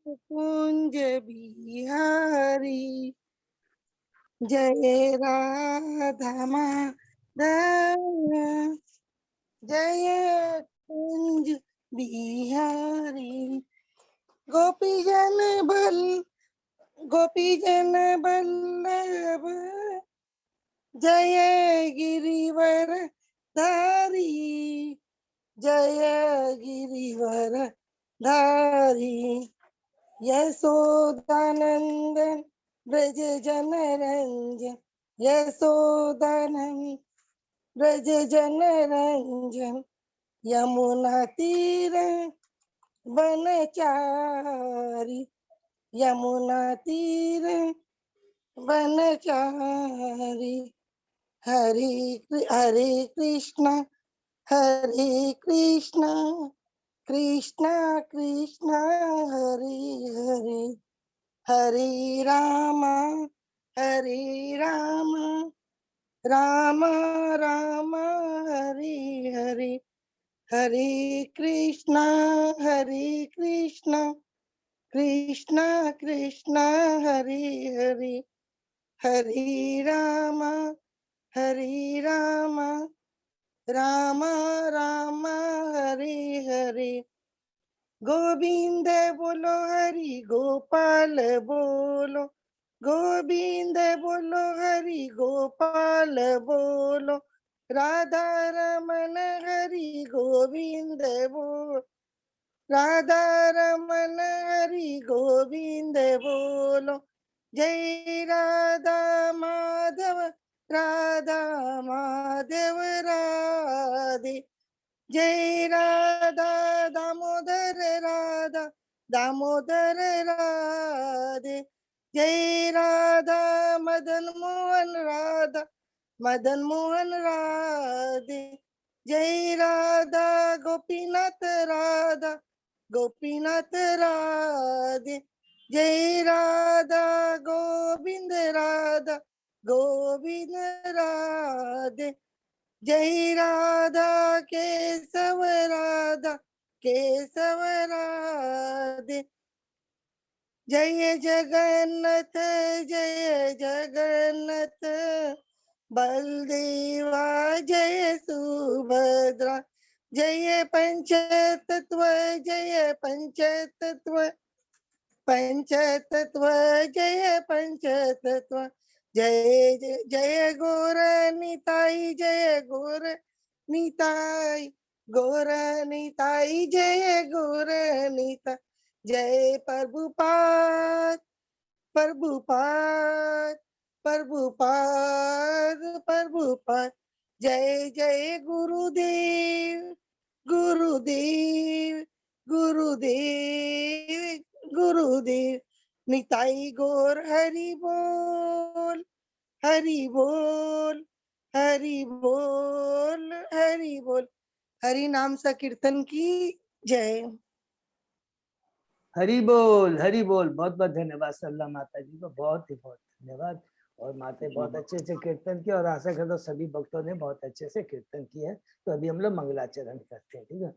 कुंज बिहारी जय राधा माधव जय कुंज बिहारी गोपी जन बल्लभ जय गिरिवर धारी जय गिरिवर धारी यशोदानंदन ब्रज जन रंजन यशोदानंद ब्रज जन रंजन यमुना तीर बनचारी यमुना तीर बनचारी हरे हरे कृष्णा कृष्णा कृष्णा हरे हरे हरे राम राम राम हरे हरे हरे कृष्णा कृष्णा कृष्णा हरे हरे हरे राम राम राम हरे हरे गोविंद बोलो हरि गोपाल बोलो गोविंद बोलो हरि गोपाल बोलो राधा रमन हरि गोविंद बोलो राधा रमन हरि गोविंद बोलो जय राधा माधव राधे जय राधा दामोदर राधे जय राधा मदन मोहन राधे जय राधा गोपीनाथ राधे जय राधा गोविंद राधे जय राधा केशव राधे जय जगन्नाथ बलदेवा जय सुभद्रा जय पंचतत्व जय पंचतत्व जय जय गौर निताई गौर निताई जय गौर निताई जय प्रभुपाद जय जय गुरुदेव निताई गौर हरि बोल हरि नाम संकीर्तन की जय। हरि बोल हरि बोल। बहुत बहुत धन्यवाद सरला माता जी को, बहुत धन्यवाद। और माता बहुत अच्छे से कीर्तन किया और आशा करता हूँ सभी भक्तों ने बहुत अच्छे से कीर्तन किया है। तो अभी हम लोग मंगलाचरण करते हैं, ठीक है।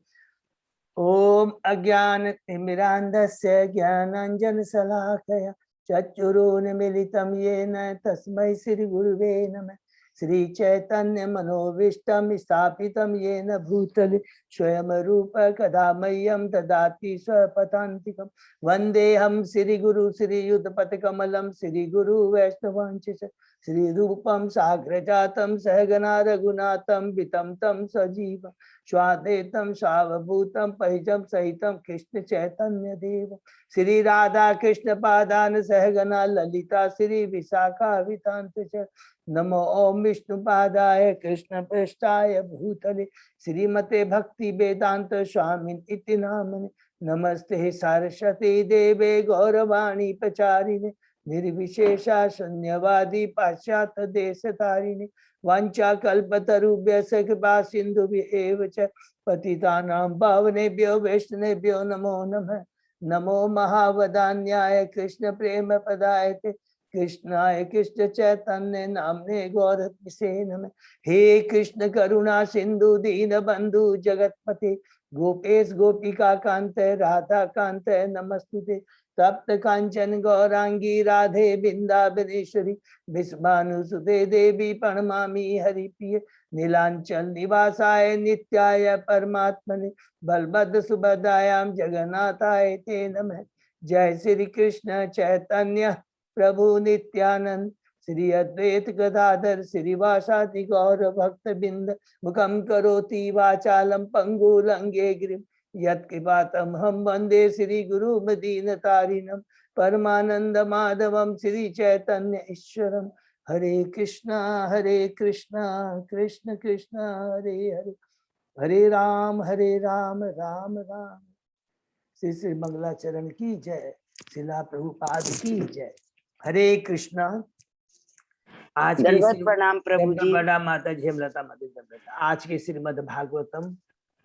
ओम अज्ञान तिमिरांधस्य ज्ञानांजन शलाकया चक्षुरुन्मीलितं येन तस्मै श्री गुरुवे नमः। श्री चैतन्य मनोविष्टम स्थापितं येन भूतले स्वयं रूप कदा मह्यं ददाति स्वपदान्तिकं। वन्देऽहं श्री गुरु श्री युगपत्कमलं श्री गुरु वैष्णवांशिष श्री रूपं साग्रजातं सहगना रघुनाथं वितं तं सजीवं स्वाद्वैतं सावभूतं पहिजं सहितं कृष्ण चैतन्य देव श्री राधा कृष्ण पादान सहगना ललिता श्री विशाखावितांत नमो ओम विष्णु पादाय कृष्ण पृष्ठाय भूतले श्रीमते भक्ति वेदांत स्वामिन इति नामने नमस्ते सरस्वती देवे गौरवाणी प्रचारिणे निर्विशेषा शून्यवादी पाश्चात्य देश तारिणे वांछा कल्पतरुभ्यश्च कृपा सिन्धुभ्येव च पतितानां पावनेभ्यो वैष्णवेभ्यो नमो नमः। नमो महावदान्याय कृष्ण प्रेम पदायते कृष्णाय कृष्ण चैतन्य नामने गौरतिसे नमः। हे कृष्ण करुणा सिंधु दीन बंधु जगतपते गोपेश गोपिका कांत राधा कांत नमस्तुते। तप्त कांचन गौरांगी राधे बिंदाबनेश्वरी विश्वानुसुते देवी प्रणमामि हरिप्रिय। नीलांचल निवासाय नित्याय परमात्मने बलभद्र सुभद्रायां जगन्नाथाय ते नमः। जय श्री कृष्ण चैतन्य प्रभु नित्यानंद श्री अद्वैत गदाधर श्रीवासादि गौर भक्त बिंद। मुखम करोति वाचालम पंगु लंगे गिरिम यत्कृपातम हम वंदे श्री गुरु मदीनतारिणम परमानंद माधवम श्री चैतन्य ईश्वरम। हरे कृष्णा कृष्ण कृष्ण हरे हरे हरे राम राम राम। श्री श्री मंगलाचरण की जय। शिला प्रभुपाद की जय। हरे कृष्णा। आज के दंडवत प्रणाम प्रभु जी। प्रणाम माता जी। हेमलता माता जी। आज के श्रीमद् भागवतम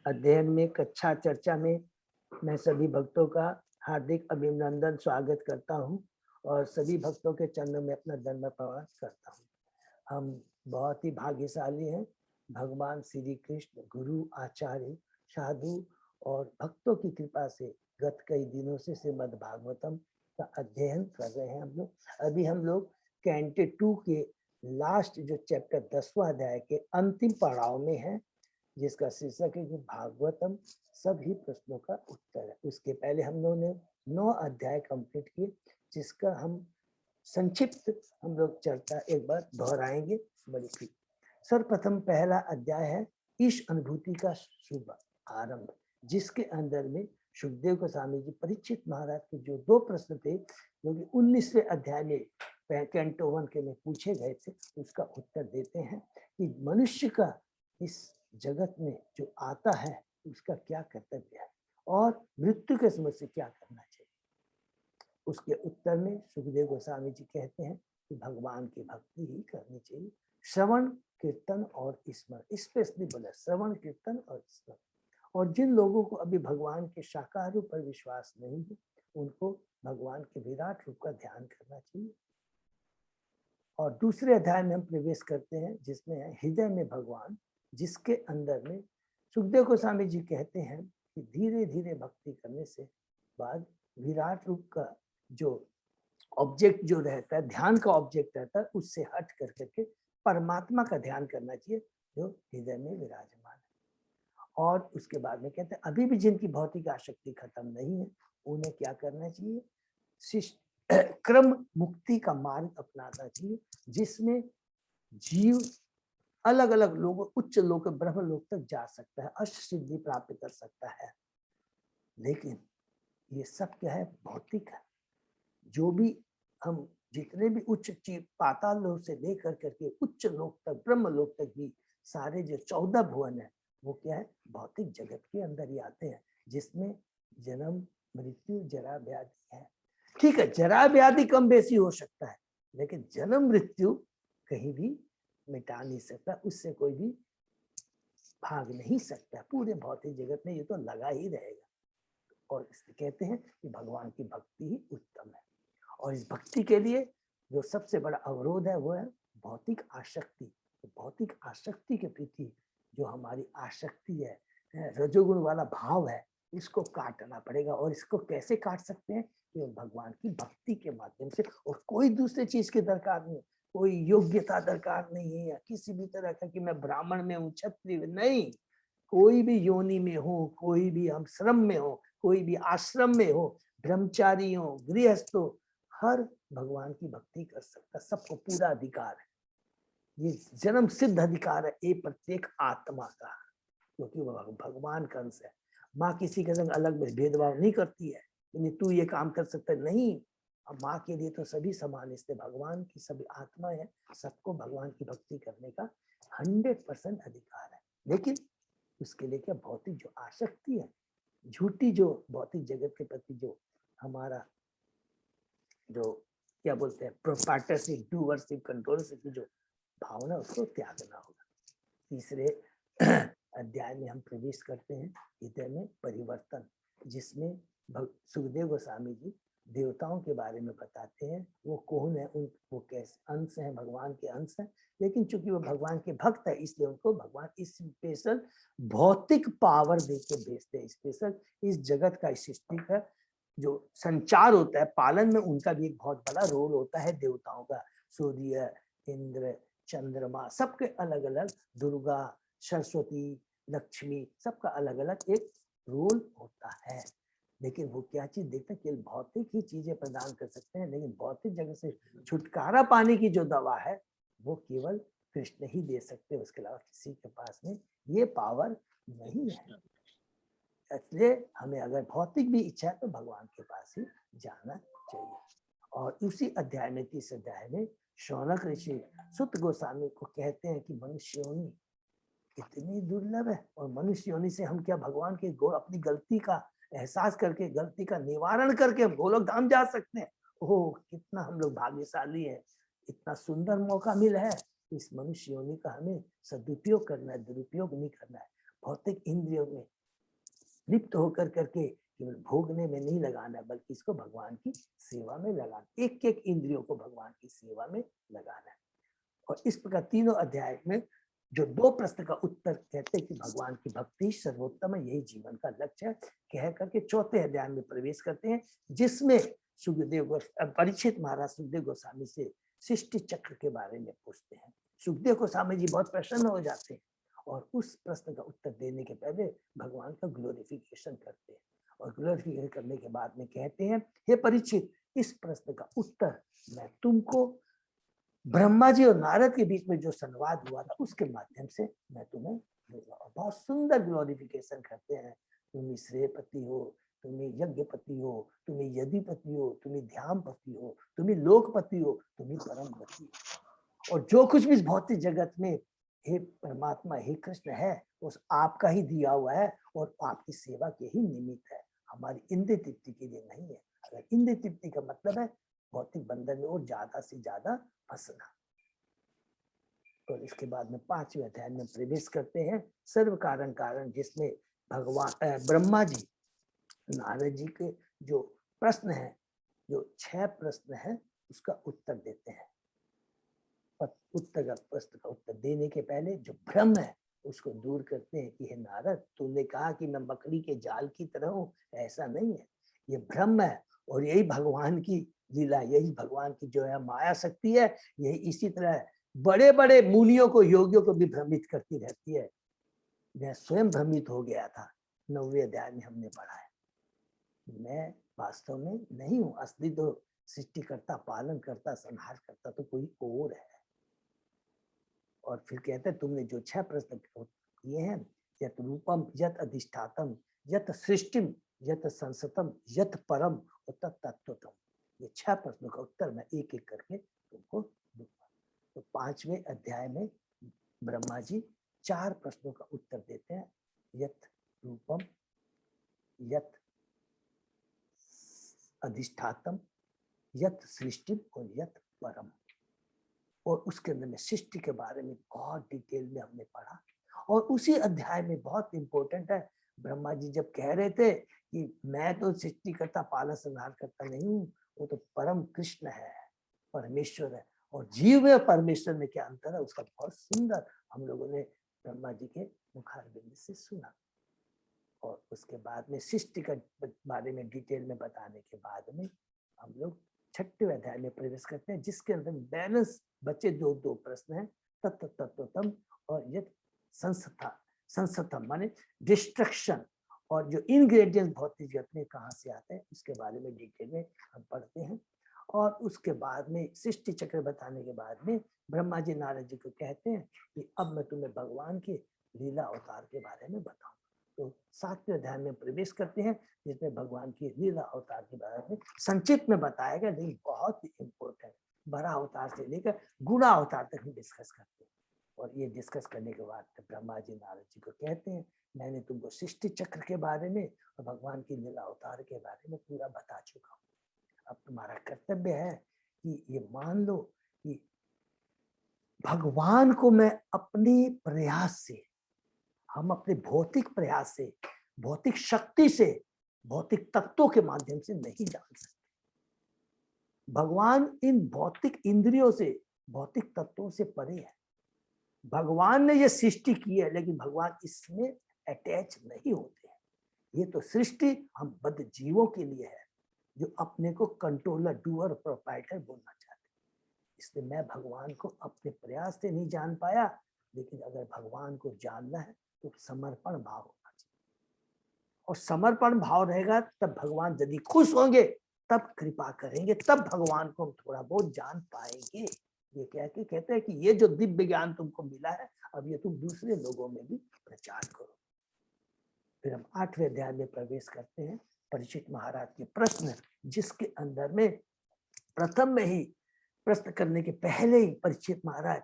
अध्ययन में कक्षा चर्चा में मैं सभी भक्तों का हार्दिक अभिनंदन स्वागत करता हूं और सभी भक्तों के चरणों में अपना धन्यवाद प्रवाह करता हूं। हम बहुत ही भाग्यशाली हैं। भगवान श्री कृष्ण गुरु आचार्य साधु और भक्तों की कृपा से गत कई दिनों से श्रीमद् भागवतम का अध्ययन कर रहे हैं हम लोग। अभी हम लोग कैंटे 2 के लास्ट जो चैप्टर 10वां अध्याय के अंतिम पड़ाव में है, जिसका शीर्षक है कि भागवतम सभी प्रश्नों का उत्तर है। उसके पहले हम लोगों ने 9 अध्याय कंप्लीट किए, जिसका हम संक्षिप्त हम लोग चर्चा एक बार दोहराएंगे बड़ी सी। सर्वप्रथम पहला अध्याय है ईश अनुभूति का शुभ आरंभ, जिसके अंदर में सुखदेव गोस्वामी जी परीक्षित महाराज के जो 2 प्रश्न थे जो कि 19वें अध्याय में कैंटो 1 के में पूछे गए थे, उसका उत्तर देते हैं कि मनुष्य का इस जगत में जो आता है उसका क्या कर्तव्य है और मृत्यु के समय से क्या करना चाहिए। उसके उत्तर में सुखदेव गोस्वामी जी कहते हैं कि भगवान की भक्ति ही करनी चाहिए। श्रवण कीर्तन और स्मरण, स्पेशली बोला श्रवण कीर्तन और स्मरण। और जिन लोगों को अभी भगवान के साकार रूप पर विश्वास नहीं है, उनको भगवान के विराट रूप का ध्यान करना चाहिए। और दूसरे अध्याय में हम प्रवेश करते हैं जिसमें है हृदय में भगवान, जिसके अंदर में सुखदेव गोस्वामी जी कहते हैं कि धीरे धीरे भक्ति करने से बाद विराट रूप का जो ऑब्जेक्ट जो रहता है, ध्यान का ऑब्जेक्ट रहता है, उससे हट कर करके परमात्मा का ध्यान करना चाहिए जो हृदय में विराजमान है। और उसके बाद में कहते हैं अभी भी जिनकी भौतिक आसक्ति खत्म नहीं है, उन्हें क्या करना चाहिए, क्रम मुक्ति का मार्ग अपनाना चाहिए, जिसमें जीव अलग अलग लोगों, उच्च लोक ब्रह्म लोक तक जा सकता है, अष्ट सिद्धि प्राप्त कर सकता है। लेकिन ये सब क्या है, भौतिक है। जो भी हम जितने भी उच्च चीज पाताल लोक से लेकर करके उच्च लोक तक, ब्रह्म लोक तक भी सारे जो 14 भुवन है, वो क्या है, भौतिक जगत के अंदर ही आते हैं, जिसमें जन्म मृत्यु जरा व्याधि है। ठीक है, जरा व्याधि कम बेसी हो सकता है, लेकिन जन्म मृत्यु कहीं भी मिटा नहीं सकता, उससे कोई भी भाग नहीं सकता। पूरे भौतिक जगत में ये तो लगा ही रहेगा। और इसलिए कहते हैं कि भगवान की भक्ति ही उत्तम है। और इस भक्ति के लिए जो सबसे बड़ा अवरोध है वो है भौतिक आसक्ति। भौतिक आसक्ति के प्रति जो हमारी आसक्ति है, रजोगुण वाला भाव है, इसको काटना पड़ेगा। और इसको कैसे काट सकते हैं, कि भगवान की भक्ति के माध्यम से। और कोई दूसरे चीज की दरकार नहीं, कोई योग्यता दरकार नहीं है, या किसी भी तरह का कि मैं ब्राह्मण में हूँ, क्षत्रिय नहीं। कोई भी योनि में हो, कोई भी हम श्रम में हो, कोई भी आश्रम में हो, ब्रह्मचारी हो, गृहस्थ हो, हर भगवान की भक्ति कर सकता, सबको पूरा अधिकार है। ये जन्म सिद्ध अधिकार है ये प्रत्येक आत्मा का, क्योंकि वह भगवान का अंश है। माँ किसी के संग अलग में भेदभाव नहीं करती है, तू ये काम कर सकता है, नहीं। अब माँ के लिए तो सभी समान, इसलिए भगवान की सभी आत्मा है, सबको भगवान की भक्ति करने का 100% अधिकार है। लेकिन उसके लिए क्या, भौतिक जो आसक्ति है, झूठी जो भौतिक जगत के प्रति जो हमारा जो क्या बोलते हैं प्रोपार्टरशिप, डूअरशिप, कंट्रोलशिप की जो भावना, उसको त्यागना होगा। तीसरे अध्याय में हम प्रवेश करते हैं हृदय में परिवर्तन, जिसमें सुखदेव गोस्वामी जी देवताओं के बारे में बताते हैं, वो कौन है, उन वो कैसे अंश हैं, भगवान के अंश हैं, लेकिन चूंकि वो भगवान के भक्त है इसलिए उनको भगवान इस स्पेशल भौतिक पावर देके भेजते हैं। स्पेशल इस जगत का, इस सृष्टि का जो संचार होता है, पालन में उनका भी एक बहुत बड़ा रोल होता है देवताओं का। सूर्य, इंद्र, चंद्रमा, सबके अलग अलग, दुर्गा, सरस्वती, लक्ष्मी, सबका अलग अलग एक रोल होता है। लेकिन वो क्या चीज देखते हैं, केवल भौतिक ही चीजें प्रदान कर सकते हैं, लेकिन भौतिक जगत से छुटकारा पाने की जो दवा है वो केवल कृष्ण ही दे सकते हैं, उसके अलावा किसी के पास में ये पावर नहीं है। इसलिए हमें अगर भौतिक भी इच्छा है तो भगवान के पास ही जाना चाहिए। और उसी अध्याय में, 30 अध्याय में, शौनक ऋषि सुत गोस्वामी को कहते हैं कि मनुष्य योनि कितनी दुर्लभ है, और मनुष्य योनि से हम क्या भगवान के अपनी गलती का एहसास करके, गलती का निवारण करके हम गोलोक धाम जा सकते हैं। ओह, कितना हम लोग भाग्यशाली हैं, इतना सुंदर मौका मिला है। इस मनुष्य योनि का हमें सदुपयोग करना है, दुरुपयोग नहीं करना है। भौतिक इंद्रियों में लिप्त होकर करके केवल भोगने में नहीं लगाना है, बल्कि इसको भगवान की सेवा में लगाना, एक एक इंद्रियों को भगवान की सेवा में लगाना है। और इस प्रकार तीनों अध्याय में जो 2 प्रश्न का उत्तर कहते हैं कि भगवान की भक्ति सर्वोत्तम है, यही जीवन का लक्ष्य है, कह करके 4थे अध्याय में प्रवेश करते हैं, जिसमें सुखदेव परीक्षित महाराज सुखदेव गोस्वामी से सृष्टि चक्र के बारे में पूछते हैं। सुखदेव गोस्वामी जी बहुत प्रसन्न हो जाते हैं और उस प्रश्न का उत्तर देने के पहले भगवान का ग्लोरिफिकेशन करते हैं, और ग्लोरिफिकेशन करने के बाद में कहते हैं, हे परीक्षित, इस प्रश्न का उत्तर मैं तुमको ब्रह्मा जी और नारद के बीच में जो संवाद हुआ था उसके माध्यम से मैं तुम्हें दूंगा। और बहुत सुंदर ग्लोरिफिकेशन करते हैं, तुम श्रेयपति हो, तुम यज्ञपति हो, तुम यदिपति हो, तुम ध्यानपति हो, तुम लोकपति हो, तुम परम गति हो। और जो कुछ भी इस भौतिक जगत में हे परमात्मा, हे कृष्ण है, उस आपका ही दिया हुआ है और आपकी सेवा के ही निमित्त है, हमारी इंद्रिय तृप्ति के लिए नहीं है। अगर इंद्रिय तृप्ति का मतलब है भौतिक बंधन में और ज्यादा से ज्यादा फंसना। और इसके बाद में 5वें अध्याय में प्रवेश करते हैं, सर्व कारण कारण, जिसमें भगवान ब्रह्मा जी नारद जी के जो प्रश्न है, जो 6 प्रश्न है, उसका उत्तर देते हैं। प्रश्न का उत्तर देने के पहले जो भ्रम है उसको दूर करते हैं कि हे नारद, तूने कहा कि मैं मकड़ी के जाल की तरह हूँ, ऐसा नहीं है, ये भ्रम है। और यही भगवान की लीला, यही भगवान की जो है माया शक्ति है, यही इसी तरह बड़े बड़े मुनियों को, योगियों को भी भ्रमित करती रहती है। मैं स्वयं भ्रमित हो गया था, 9वें अध्याय में हमने पढ़ा है, मैं वास्तव में नहीं हूँ, असली तो सृष्टिकर्ता, पालन करता, संहार करता तो कोई और है। और फिर कहते हैं तुमने जो 6 प्रश्न किए हैं, यत रूपम, यत अधिष्ठातम, यत सृष्टिम, यत संसतम, यत परम और तत्तत्वतम, ये 6 प्रश्नों का उत्तर मैं एक एक करके तुमको दूंगा। तो 5वें अध्याय में ब्रह्मा जी 4 प्रश्नों का उत्तर देते हैं, यत रूपम, यत अधिष्ठातम, यत सृष्टिम और यत परम। और उसके अंदर में सृष्टि के बारे में बहुत डिटेल में हमने पढ़ा। और उसी अध्याय में बहुत इंपॉर्टेंट है, ब्रह्मा जी जब कह रहे थे कि मैं तो सृष्टि करता, पालन संहार करता नहीं हूँ, वो तो परम कृष्ण है, परमेश्वर है, और जीव में परमेश्वर में क्या अंतर है, उसका बहुत सुंदर हम लोगों ने ब्रह्मा जी के मुखारबिंद से सुना। और उसके बाद में सृष्टि के बारे में डिटेल में बताने के बाद में हम लोग 6वें अध्याय में प्रवेश करते हैं, जिसके अंदर बैलेंस बचे 2 प्रश्न हैं, तत्व तत्वतम और यत संस्थतम, माने डिस्ट्रक्शन, और जो इंग्रेडिएंट्स भौतिक जगत में कहाँ से आते हैं उसके बारे में डिटेल में हम पढ़ते हैं। और उसके बाद में सृष्टि चक्र बताने के बाद में ब्रह्मा जी नारद जी को कहते हैं कि अब मैं तुम्हें भगवान के लीला अवतार के बारे में बताऊं। तो 7वें अध्याय में प्रवेश करते हैं, जिसमें भगवान की लीला अवतार के बारे में संक्षिप्त में बताया गया, लेकिन बहुत ही इम्पोर्टेंट, बड़ा अवतार से लेकर गुणा अवतार तक हम डिस्कस करते हैं। और ये डिस्कस करने के बाद ब्रह्मा जी नारद जी को कहते हैं, मैंने तुमको सृष्टि चक्र के बारे में और भगवान की लीला अवतार के बारे में पूरा बता चुका हूँ। अब तुम्हारा कर्तव्य है कि ये मान लो कि भगवान को मैं अपने प्रयास से, हम अपने भौतिक प्रयास से, भौतिक शक्ति से, भौतिक तत्वों के माध्यम से नहीं जान सकते। भगवान इन भौतिक इंद्रियों से, भौतिक तत्वों से परे है। भगवान ने ये सृष्टि की है, लेकिन भगवान इसमें अटैच नहीं होते हैं। ये तो सृष्टि हम बद्ध जीवों के लिए है, जो अपने को कंट्रोलर, डूअर, प्रोप्राइटर बोलना चाहते हैं। इसलिए मैं भगवान को अपने प्रयास से नहीं जान पाया, लेकिन अगर भगवान को जानना है तो समर्पण भाव होना चाहिए, और समर्पण भाव रहेगा तब भगवान यदि खुश होंगे, तब कृपा करेंगे, तब भगवान को हम थोड़ा बहुत जान पाएंगे। ये क्या कि कहते हैं कि ये जो दिव्य ज्ञान तुमको मिला है, अब ये तुम दूसरे लोगों में भी प्रचार करो। फिर हम 8वें अध्याय में प्रवेश करते हैं। परीक्षित महाराज के प्रश्न, जिसके अंदर में प्रथम में ही प्रश्न करने के पहले ही परीक्षित महाराज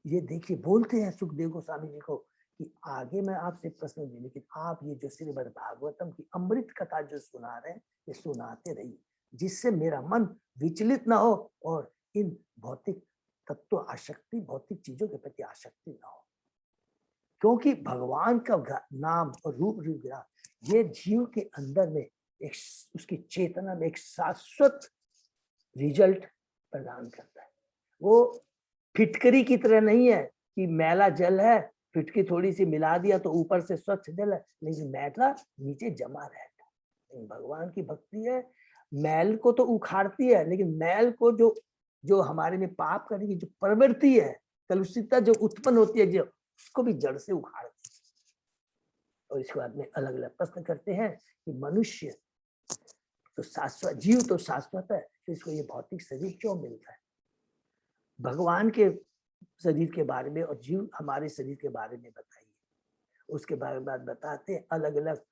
ये देखिए बोलते हैं सुखदेव गोस्वामी जी को कि आगे मैं आपसे प्रश्न दूं, लेकिन आप ये जो श्रीमद् भागवतम की अमृत कथा जो सुना रहे हैं, ये सुनाते रहिए, जिससे मेरा मन विचलित ना हो और इन भौतिक तत्व आसक्ति, भौतिक चीजों के प्रति आसक्ति ना हो। क्योंकि भगवान का नाम और रूप विग्रह ये जीव के अंदर में एक, उसकी चेतना में एक शाश्वत रिजल्ट प्रदान करता है। वो फिटकरी की तरह नहीं है कि मैला जल है, फिटकी थोड़ी सी मिला दिया तो ऊपर से स्वच्छ जल है, लेकिन मैला नीचे जमा रहता है। भगवान की भक्ति है, मैल को तो उखाड़ती है, लेकिन मैल को जो जो हमारे में पाप करने की जो प्रवृत्ति है, कलुषितता जो उत्पन्न होती है, जो उसको भी जड़ से उखाड़ती है। और इसके बाद में अलग अलग प्रश्न करते हैं कि मनुष्य तो शाश्वत, जीव तो शाश्वत है, तो इसको ये भौतिक शरीर क्यों मिलता है? भगवान के शरीर के बारे में और जीव हमारे शरीर के बारे में बताइए। उसके बारे में बताते हैं अलग अलग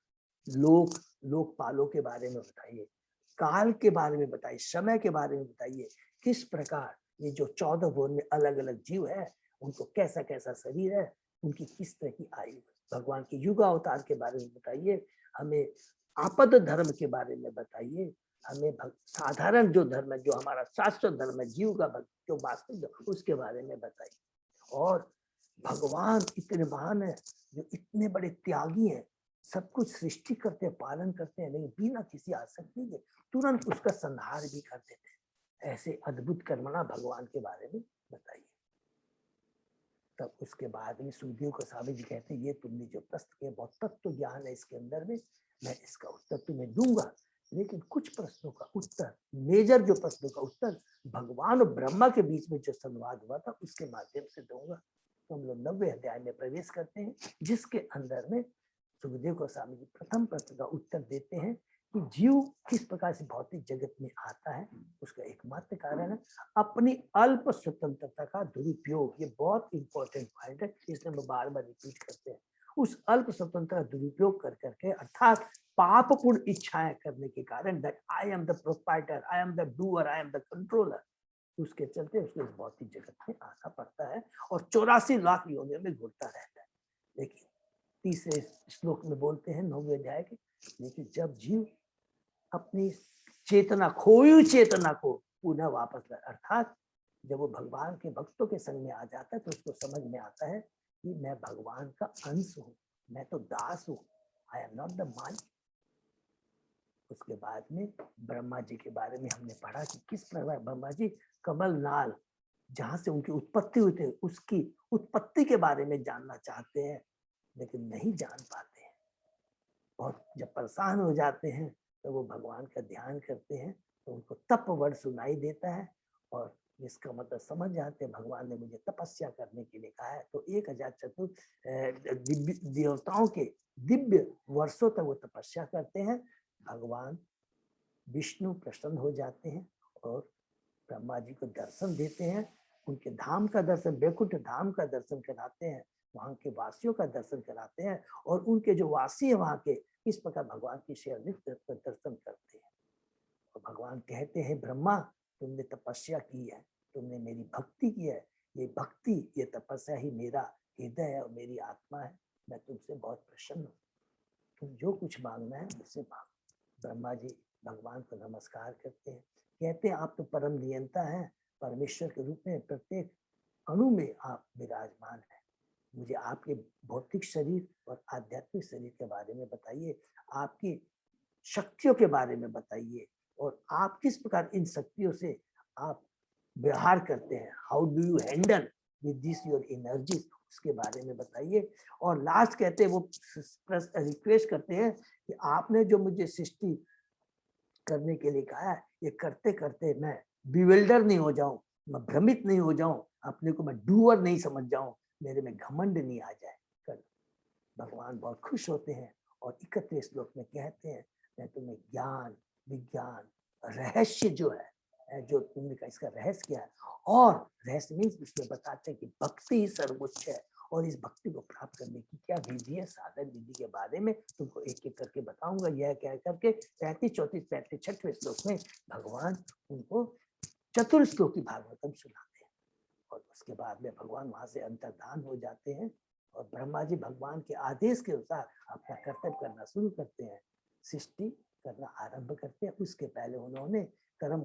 लोकपालों के बारे में बताइए, काल के बारे में बताइए, समय के बारे में बताइए, किस प्रकार ये जो 14 भुवन में अलग अलग जीव है, उनको कैसा कैसा शरीर है, उनकी किस तरह की आयु। भगवान के युग अवतार के बारे में बताइए, हमें आपद धर्म के बारे में बताइए, हमें साधारण जो धर्म है, जो हमारा शाश्वत धर्म है, जीव का भक्त जो वास्तविक, उसके बारे में बताइए। और भगवान इतने महान है, जो इतने बड़े त्यागी हैं, सब कुछ सृष्टि करते हैं, पालन करते हैं, लेकिन बिना किसी आसक्ति के तुरंत उसका संहार भी कर देते हैं। ऐसे अद्भुत कर्मणा भगवान के बारे में बताइए। तब उसके बाद में सुखदेव गोस्वामी जी कहते हैं, ये तुमने जो प्रश्न किया बहुत तत्व ज्ञान है इसके अंदर में, मैं इसका उत्तर तुम्हें दूंगा, लेकिन कुछ प्रश्नों का उत्तर, मेजर जो प्रश्नों का उत्तर भगवान और ब्रह्मा के बीच में जो संवाद हुआ था उसके माध्यम से दूंगा। तो हम लोग 90वें अध्याय में प्रवेश करते हैं, जिसके अंदर में सुखदेव गोस्वामी जी प्रथम प्रश्न का उत्तर देते हैं कि जीव किस प्रकार से भौतिक जगत में आता है। उसका एकमात्र कारण है अपनी अल्प स्वतंत्रता का दुरुपयोग। ये बहुत इंपॉर्टेंट पॉइंट है, इसलिए हम बार बार रिपीट करते हैं। उस अल्प स्वतंत्रता का दुरुपयोग कर करके, अर्थात पापपूर्ण इच्छाएं करने के कारण, that I am the proprietor, I am the doer, I am the controller, उसके चलते उसको इस भौतिक जगत में आना पड़ता है और 84 लाख योनियों में घुरता रहता है। लेकिन तीसरे श्लोक में बोलते हैं 9वें अध्याय के, लेकिन जब जीव अपनी चेतना, खोई चेतना को पुनः वापस लाए, अर्थात जब वो भगवान के भक्तों के संग में आ जाता है, तो उसको समझ में आता है कि मैं भगवान का अंश हूँ, मैं तो दास हूँ, आई एम नॉट द मालिक। उसके बाद में ब्रह्मा जी के बारे में हमने पढ़ा कि किस प्रकार ब्रह्मा जी कमल नाल, जहां से उनकी उत्पत्ति हुई थी, उसकी उत्पत्ति के बारे में जानना चाहते हैं, लेकिन नहीं जान पाते हैं। और जब परेशान हो जाते हैं तो वो भगवान का ध्यान करते हैं, तो उनको तप वर्ड सुनाई देता है, और इसका मतलब समझ जाते हैं भगवान ने मुझे तपस्या करने के लिए कहा है। तो 1000 दिव्य देवताओं के दिव्य वर्षों तक वो तपस्या करते हैं। भगवान विष्णु प्रसन्न हो जाते हैं और ब्रह्मा जी को दर्शन देते हैं, उनके धाम का दर्शन, वैकुंठ धाम का दर्शन कराते हैं, वहां के वासियों का दर्शन कराते हैं, और उनके जो वासी है वहां के, इस प्रकार भगवान की नित्य दर्शन करते हैं। और भगवान कहते हैं, ब्रह्मा तुमने तपस्या की है, तुमने मेरी भक्ति की है, ये भक्ति, ये तपस्या ही मेरा हृदय है और मेरी आत्मा है, मैं तुमसे बहुत प्रसन्न हूँ, तुम जो कुछ मांगना है मुझसे मांगो। ब्रह्मा जी भगवान को नमस्कार करते हैं, कहते हैं आप तो परम नियंता हैं, परमेश्वर के रूप में प्रत्येक अणु में आप विराजमान हैं, मुझे आपके भौतिक शरीर और आध्यात्मिक शरीर के बारे में बताइए, आपकी शक्तियों के बारे में बताइए, और आप किस प्रकार इन शक्तियों से आप व्यवहार करते हैं, how do you handle with this your energies, उसके बारे में बताइए। और लास्ट कहते हैं वो रिक्वेस्ट करते हैं कि आपने जो मुझे सृष्टि करने के लिए कहा है, ये करते करते मैं बिविल्डर नहीं हो जाऊं, मैं भ्रमित नहीं हो जाऊं, अपने को मैं डूअर नहीं समझ जाऊं, मेरे में घमंड नहीं आ जाए। कर भगवान बहुत खुश होते हैं और 31 श्लोक में कहते हैं, मैं तुम्हें ज्ञान, विज्ञान, रहस्य जो है जो तुमने कहा इसका रहस्य क्या है, और रहस्य मीन्स उसमें बताते हैं कि भक्ति ही सर्वोच्च है, और इस भक्ति को प्राप्त करने की क्या विधि है, साधन विधि के बारे में तुमको एक एक करके बताऊंगा। यह कह करके 33, 34, 35, 36वें श्लोक में भगवान उनको चतुर्श्लोकी भागवतम सुनाते हैं। और उसके बाद में भगवान वहां से अंतर्धान हो जाते हैं और ब्रह्मा जी भगवान के आदेश के अनुसार अपना कर्तव्य करना शुरू करते हैं, सृष्टि करना आरंभ करते हैं। उसके पहले उन्होंने कर्म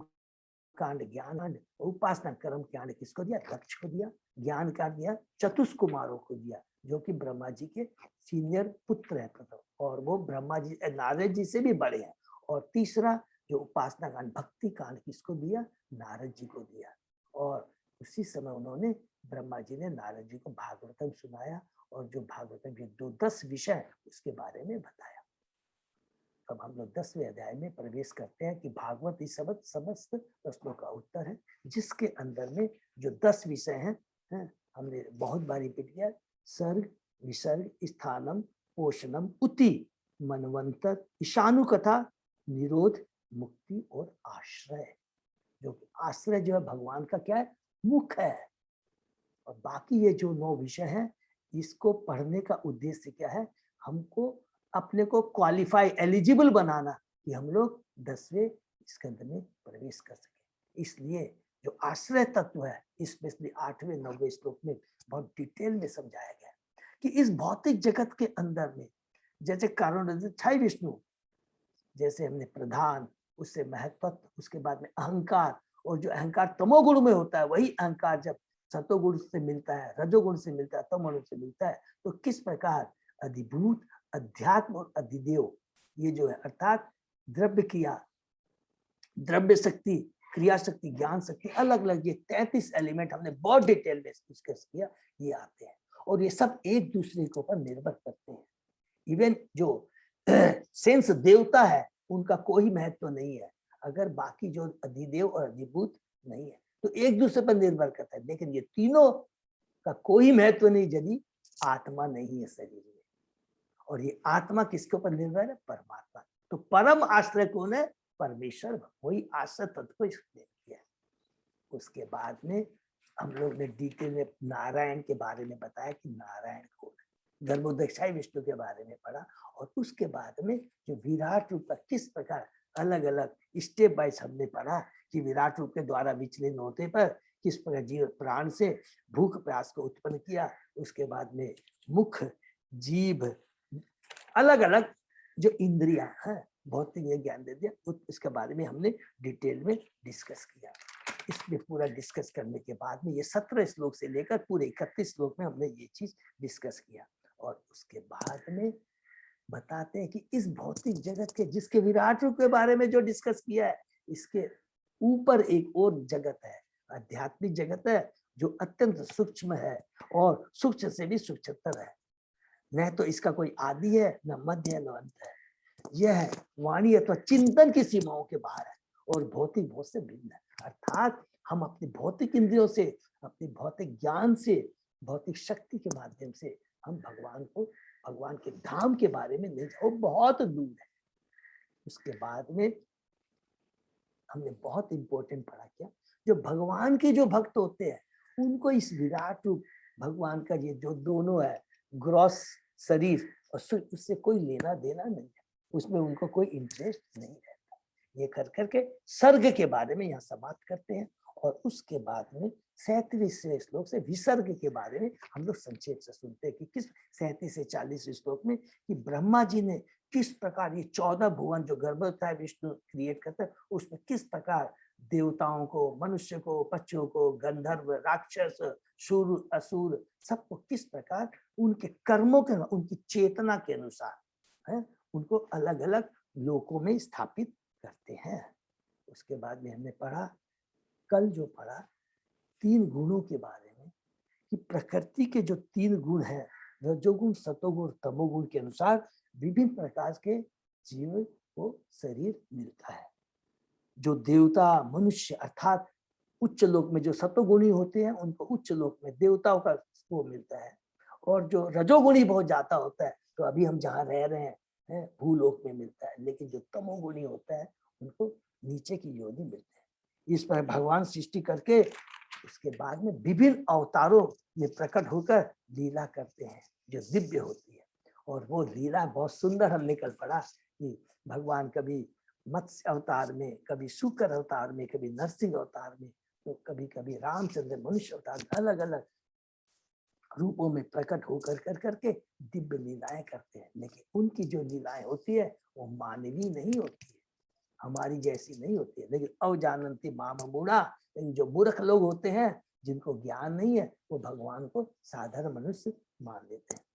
कांड, ज्ञान कांड, उपासना कर्म कांड किसको दिया, दक्ष को दिया। ज्ञान कांड दिया चतुष्कुमारों को दिया, जो कि ब्रह्मा जी के सीनियर पुत्र है प्रथम, और वो ब्रह्मा जी नारद जी से भी बड़े हैं। और तीसरा जो उपासना कांड, भक्ति कांड किसको दिया, नारद जी को दिया। और उसी समय उन्होंने ब्रह्मा जी ने नारद जी को भागवतम सुनाया, और जो भागवतम के 10 विषय उसके बारे में बताया। अब हम लोग 10वें अध्याय में प्रवेश करते हैं कि भागवत इस समस्त प्रश्नों का उत्तर है, जिसके अंदर में जो 10 विषय हैं, हमने बहुत बार रिपीट किया, सर्ग, विसर्ग, स्थानम, पोषणम, उति, मनवंतर, ईशानु कथा, निरोध, मुक्ति और आश्रय। जो आश्रय जो है भगवान का क्या है, मुख है। और बाकी ये जो 9 विषय हैं, इसको पढ़ने का उद्देश्य क्या है, हमको अपने को क्वालिफाई, एलिजिबल बनाना कि हम लोग 10वें स्कंद में प्रवेश कर सके। इसलिए जो आश्रय तत्व है, स्पेशली 8वें 9वें श्लोक में बहुत डिटेल में समझाया गया कि इस भौतिक जगत के अंदर में जैसे कारण छाई विष्णु, जैसे हमने प्रधान, उससे महत्वत्व, उसके बाद में अहंकार, और जो अहंकार तमोगुण में होता है, वही अहंकार जब सतोगुण से मिलता है, रजोगुण से मिलता है, तमोगुण से मिलता है, तो किस प्रकार अधिभूत, अध्यात्म और अधिदेव, ये जो है अर्थात द्रव्य क्रिया, द्रव्य शक्ति, क्रिया शक्ति, ज्ञान शक्ति, अलग अलग ये 33 एलिमेंट हमने बहुत डिटेल में डिस्कस किया, ये आते हैं। और ये सब एक दूसरे के ऊपर निर्भर करते हैं। इवन जो सेंस देवता है, उनका कोई महत्व नहीं है अगर बाकी जो अधिदेव और अधिभूत नहीं है, तो एक दूसरे पर निर्भर करता है। लेकिन ये तीनों का कोई महत्व नहीं यदि आत्मा नहीं है शरीर में। और ये आत्मा किसके ऊपर निर्भर है, परमात्मा। तो परम आश्रय कौन है, परमेश्वर, वही आश्रय तत्व को इसने किया। उसके बाद में हम लोग ने डिटेल में नारायण के बारे में बताया कि नारायण कौन है, गर्भोदक्षाई विष्णु के बारे में पढ़ा। और उसके बाद में जो विराट रूप का किस प्रकार अलग अलग स्टेप बाइज हमने पढ़ा कि विराट रूप के द्वारा विचलित होते पर किस प्रकार जीव प्राण से भूख प्यास को उत्पन्न किया। उसके बाद में मुख, जीभ, अलग अलग जो इंद्रियां हैं, भौतिक ज्ञान दे दिया, इसके बारे में हमने डिटेल में डिस्कस किया। इसमें पूरा डिस्कस करने के बाद में ये 17 श्लोक से लेकर पूरे 31 श्लोक में हमने ये चीज डिस्कस किया। और उसके बाद में बताते हैं कि इस भौतिक जगत के, जिसके विराट रूप के बारे में जो डिस्कस किया है, इसके ऊपर एक और जगत है, आध्यात्मिक जगत है, जो अत्यंत सूक्ष्म है और सूक्ष्म से भी सूक्ष्मतर है। न तो इसका कोई आदि है, न मध्य है, न अंत है। यह वाणी अथवा चिंतन की सीमाओं के बाहर है और भौतिक भोग से भिन्न है। अर्थात हम अपनी भौतिक इंद्रियों से, अपनी भौतिक ज्ञान से, भौतिक शक्ति के माध्यम से हम भगवान को, भगवान के धाम के बारे में नहीं, वो बहुत दूर है। उसके बाद में हमने बहुत इंपॉर्टेंट पढ़ा क्या, जो भगवान के जो भक्त होते हैं, उनको इस विराट रूप भगवान का ये जो दोनों है, ग्रॉस शरीर और उससे कोई लेना देना नहीं है, उसमें उनको कोई इंटरेस्ट नहीं रहता। ये कर करके सर्ग के बारे में यहाँ समाप्त करते हैं। और उसके बाद में 37वें श्लोक से विसर्ग के बारे में हम लोग संक्षेप से सुनते हैं कि किस 37 से 40 श्लोक में कि ब्रह्मा जी ने किस प्रकार ये 14 भुवन जो गर्भोदक्षाई विष्णु क्रिएट करते हैं, उसमें किस प्रकार देवताओं को, मनुष्य को, पक्षियों को, गंधर्व, राक्षस, शूर, असुर, सबको किस प्रकार उनके कर्मों के, उनकी चेतना के अनुसार है, उनको अलग अलग लोकों में स्थापित करते हैं। उसके बाद में हमने पढ़ा, कल जो पढ़ा 3 गुणों के बारे में, कि प्रकृति के जो 3 गुण हैं, रजोगुण, सतोगुण, तमोगुण के अनुसार विभिन्न प्रकार के जीव को शरीर मिलता है। जो देवता, मनुष्य अर्थात उच्च लोक में जो सतोगुणी होते हैं उनको उच्च लोक में देवताओं का वो मिलता है, और जो रजोगुणी बहुत ज्यादा होता है तो अभी हम जहाँ रह रहे हैं भूलोक में मिलता है, लेकिन जो तमोगुणी होता है उनको नीचे की योनि मिलते हैं। इस पर भगवान सृष्टि करके उसके बाद में विभिन्न अवतारों में प्रकट होकर लीला करते हैं जो दिव्य होती है। और वो लीला बहुत सुंदर हमने कल पढ़ा कि भगवान कभी मत्स्य अवतार में, कभी शुक्र अवतार में, कभी नरसिंह अवतार में, तो कभी कभी रामचंद्र मनुष्य अवतार, अलग अलग रूपों में प्रकट होकर कर करके दिव्य लीलाएं करते हैं। लेकिन उनकी जो लीलाएं होती है वो मानवीय नहीं होती है, हमारी जैसी नहीं होती है। लेकिन अवजानन्ति माम मूढ़ा, लेकिन जो मूर्ख लोग होते हैं जिनको ज्ञान नहीं है वो भगवान को साधारण मनुष्य मान लेते हैं।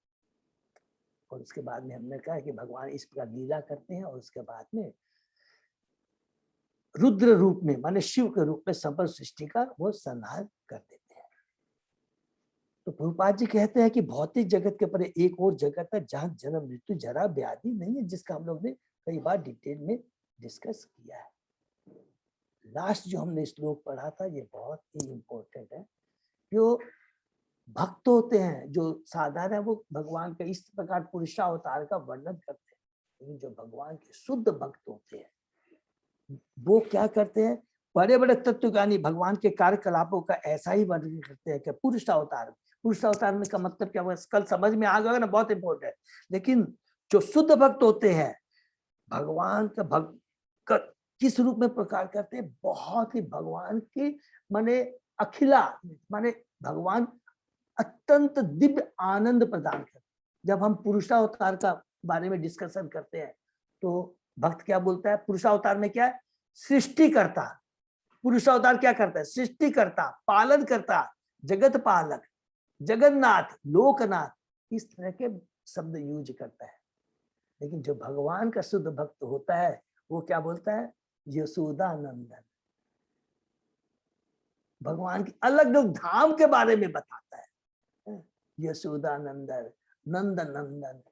और उसके बाद में हमने कहा कि भगवान इस प्रकार लीला करते हैं और उसके बाद में रुद्र रूप में माने शिव के रूप में संपूर्ण सृष्टि का वो संहार कर देते हैं। तो प्रभुपाद जी कहते हैं कि भौतिक जगत के परे एक और जगत है जहां जन्म, मृत्यु, जरा, व्याधि नहीं है, जिसका हम लोग ने कई बार डिटेल में डिस्कस किया है। लास्ट जो हमने श्लोक पढ़ा था ये बहुत ही इंपॉर्टेंट है। जो भक्त होते हैं, जो साधारण है, वो भगवान का इस प्रकार पुरुषावतार का वर्णन करते हैं, लेकिन जो भगवान के शुद्ध भक्त होते हैं वो क्या करते हैं, बड़े बड़े तत्वज्ञानी भगवान के कार्यकलापों का ऐसा ही वर्णन करते हैं कि पुरुषावतार में का मतलब क्या हुआ, कल समझ में आ गया ना, बहुत इंपॉर्टेंट है। लेकिन जो शुद्ध भक्त होते हैं भगवान का भक्त किस रूप में प्रकार करते हैं, बहुत ही भगवान की माने अखिला, माने भगवान अत्यंत दिव्य आनंद प्रदान करते। जब हम पुरुषावतार का बारे में डिस्कशन करते हैं तो भक्त क्या बोलता है, पुरुषावतार में क्या है, सृष्टिकर्ता। पुरुषावतार क्या करता है, सृष्टिकर्ता, पालन करता, जगत पालक, जगन्नाथ, लोकनाथ, इस तरह के शब्द यूज करता है। लेकिन जो भगवान का शुद्ध भक्त होता है वो क्या बोलता है, यशोदा नंदन। भगवान के अलग अलग धाम के बारे में बताता है, यशोदा नंदन, नंद नंदन,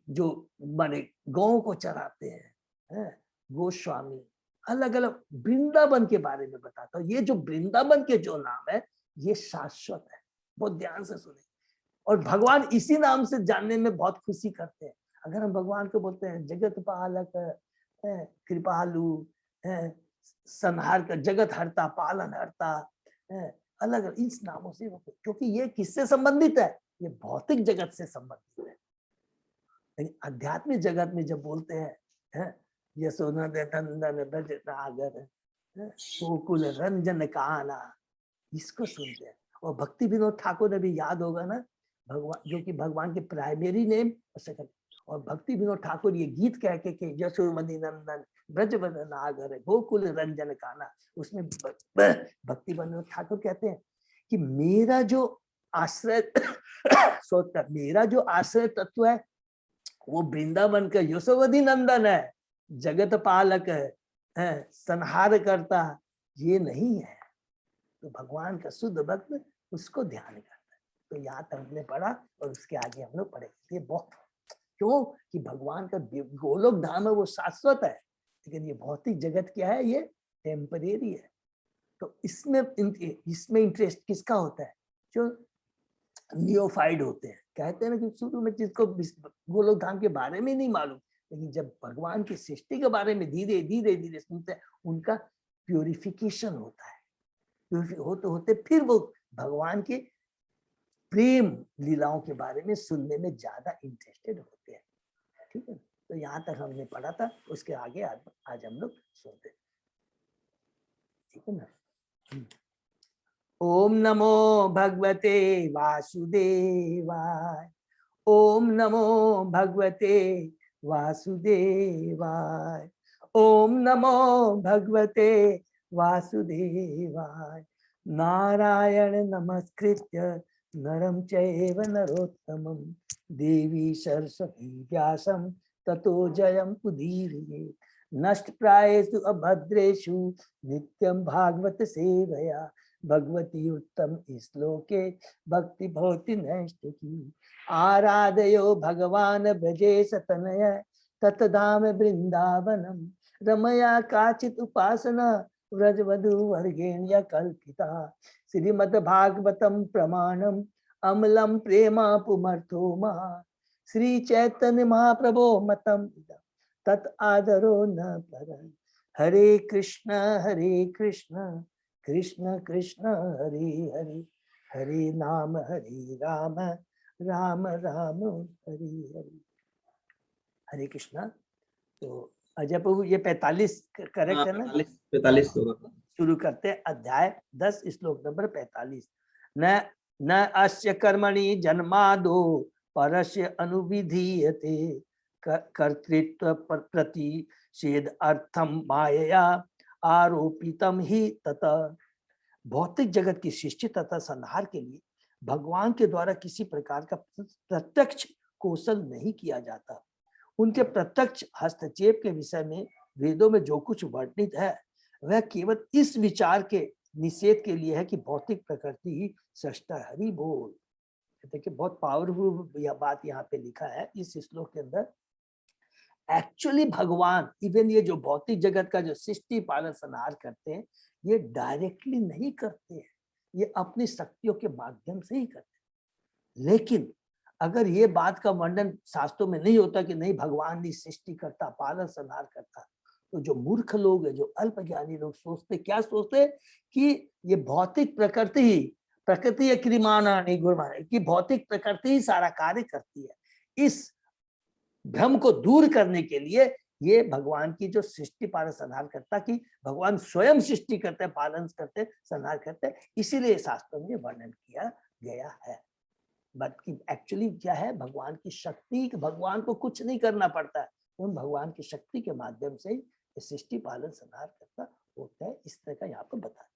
जो बड़े गौ को चराते हैं, गोस्वामी, अलग अलग वृंदावन के बारे में बताता हूँ। ये जो वृंदावन के जो नाम है ये शाश्वत है, बहुत ध्यान से सुने। और भगवान इसी नाम से जानने में बहुत खुशी करते हैं। अगर हम भगवान को बोलते हैं जगत पालक, कृपालु, संहार का, जगत हरता, पालन हरता, अलग अलग इस नामों से, क्योंकि ये किससे संबंधित है, ये भौतिक जगत से संबंधित है। लेकिन आध्यात्मिक जगत में जब बोलते हैं यशोनंदन ब्रज नागर, गोकुल रंजन काना, इसको सुनते हैं। और भक्ति विनोद ठाकुर ने भी याद होगा ना, भगवान जो कि भगवान के प्राइमरी नेम सेकंड, और भक्ति विनोद ठाकुर ये गीत कह के यशोमती नंदन ब्रज नागर गोकुल रंजन काना, उसमें भक्ति विनोद ठाकुर कहते हैं कि मेरा जो आश्रय सोचकर, मेरा जो आश्रय तत्व है वो वृंदावन का यशोवती नंदन है, जगत पालक है, संहार करता, ये नहीं है। तो भगवान का शुद्ध भक्त उसको ध्यान करता है। तो यहाँ तक हमने पढ़ा और उसके आगे हम लोग पढ़ेंगे। ये बहुत क्यों कि भगवान का गोलोक धाम है वो शाश्वत है, लेकिन ये भौतिक जगत क्या है, ये टेम्परेरी है। तो इसमें इंटरेस्ट किसका होता है, जो नियोफाइड होते हैं। कहते हैं ना कि शुरू में जिसको गोलोक धाम के बारे में नहीं मालूम, लेकिन जब भगवान की सृष्टि के बारे में धीरे धीरे धीरे सुनते हैं, उनका प्यूरिफिकेशन होता है। होते होते फिर वो भगवान के प्रेम लीलाओं के बारे में सुनने में ज्यादा इंटरेस्टेड होते हैं। ठीक है, तो यहाँ तक हमने पढ़ा था, उसके आगे आज हम लोग सुनते हैं। ठीक है ना। ओम नमो भगवते वासुदेवाय, ओम नमो भगवते वासुदेवाय, ओम नमो भगवते वासुदेवाय। नारायण नमस्कृत्य नरं चैव नरोत्तमं देवी सरस्वती व्यासं ततो जयं उदीरयेत्। नष्ट प्रायेषु अभद्रेषु नित्यं भागवत सेवया भगवती उत्तम श्लोके भक्ति भवति नष्ट की। आराधयो भगवान ब्रजे सतनय ततधाम वृंदावनम रमया काचित उपासना व्रजवधु वर्गेण्य कल्पिता। श्रीमद् भागवतम प्रमाणम अमलम प्रेमा पुमर्थो महा श्री चैतन्य महाप्रभो मतम तत् आदरो न पर। हरे कृष्ण कृष्ण कृष्ण हरे हरे हरे राम राम राम हरे हरे। हरे कृष्णा। तो अजय प्रभु ये 45 करेक्ट है ना? 45 होगा। शुरू करते हैं अध्याय 10 श्लोक नंबर 45। न न अस्य कर्मणि जन्मादो परस्य अनुविधीयते कर्तृत्व प्रति छेद अर्थम मायया आरोपितम ही ततः। भौतिक जगत की सृष्टि तथा संहार के लिए भगवान के द्वारा किसी प्रकार का प्रत्यक्ष कौशल नहीं किया जाता। उनके प्रत्यक्ष हस्तक्षेप के विषय में वेदों में जो कुछ वर्णित है वह केवल इस विचार के निषेध के लिए है कि भौतिक प्रकृति ही सृष्टा। हरि बोल। देखिए बहुत पावरफुल यह बात यहाँ पे लिखा है इस श्लोक के अंदर। एक्चुअली भगवान इवन ये जो भौतिक जगत का जो सृष्टि पालन संहार करते हैं ये डायरेक्टली नहीं करते हैं, ये अपनी शक्तियों के माध्यम से ही करते हैं। लेकिन अगर ये बात का वर्णन शास्त्रों में नहीं होता कि नहीं भगवान ही सृष्टि करता पालन संहार करता, तो जो मूर्ख लोग है, जो अल्पज्ञानी लोग सोचते, क्या सोचते कि ये भौतिक प्रकृति ही प्रकृति है क्रिमाणानि गुणमानि कि भौतिक प्रकृति ही सारा कार्य करती है। इस भ्रम को दूर करने के लिए ये भगवान की जो सृष्टि पालन संहार करता कि भगवान स्वयं सृष्टि करते हैं, पालन करते, संहार करते, इसीलिए शास्त्रों में वर्णन किया गया है। बल्कि एक्चुअली क्या है, भगवान की शक्ति, भगवान को कुछ नहीं करना पड़ता है, उन भगवान की शक्ति के माध्यम से सृष्टि पालन संहार करता होता है। इस तरह का यहाँ पर बता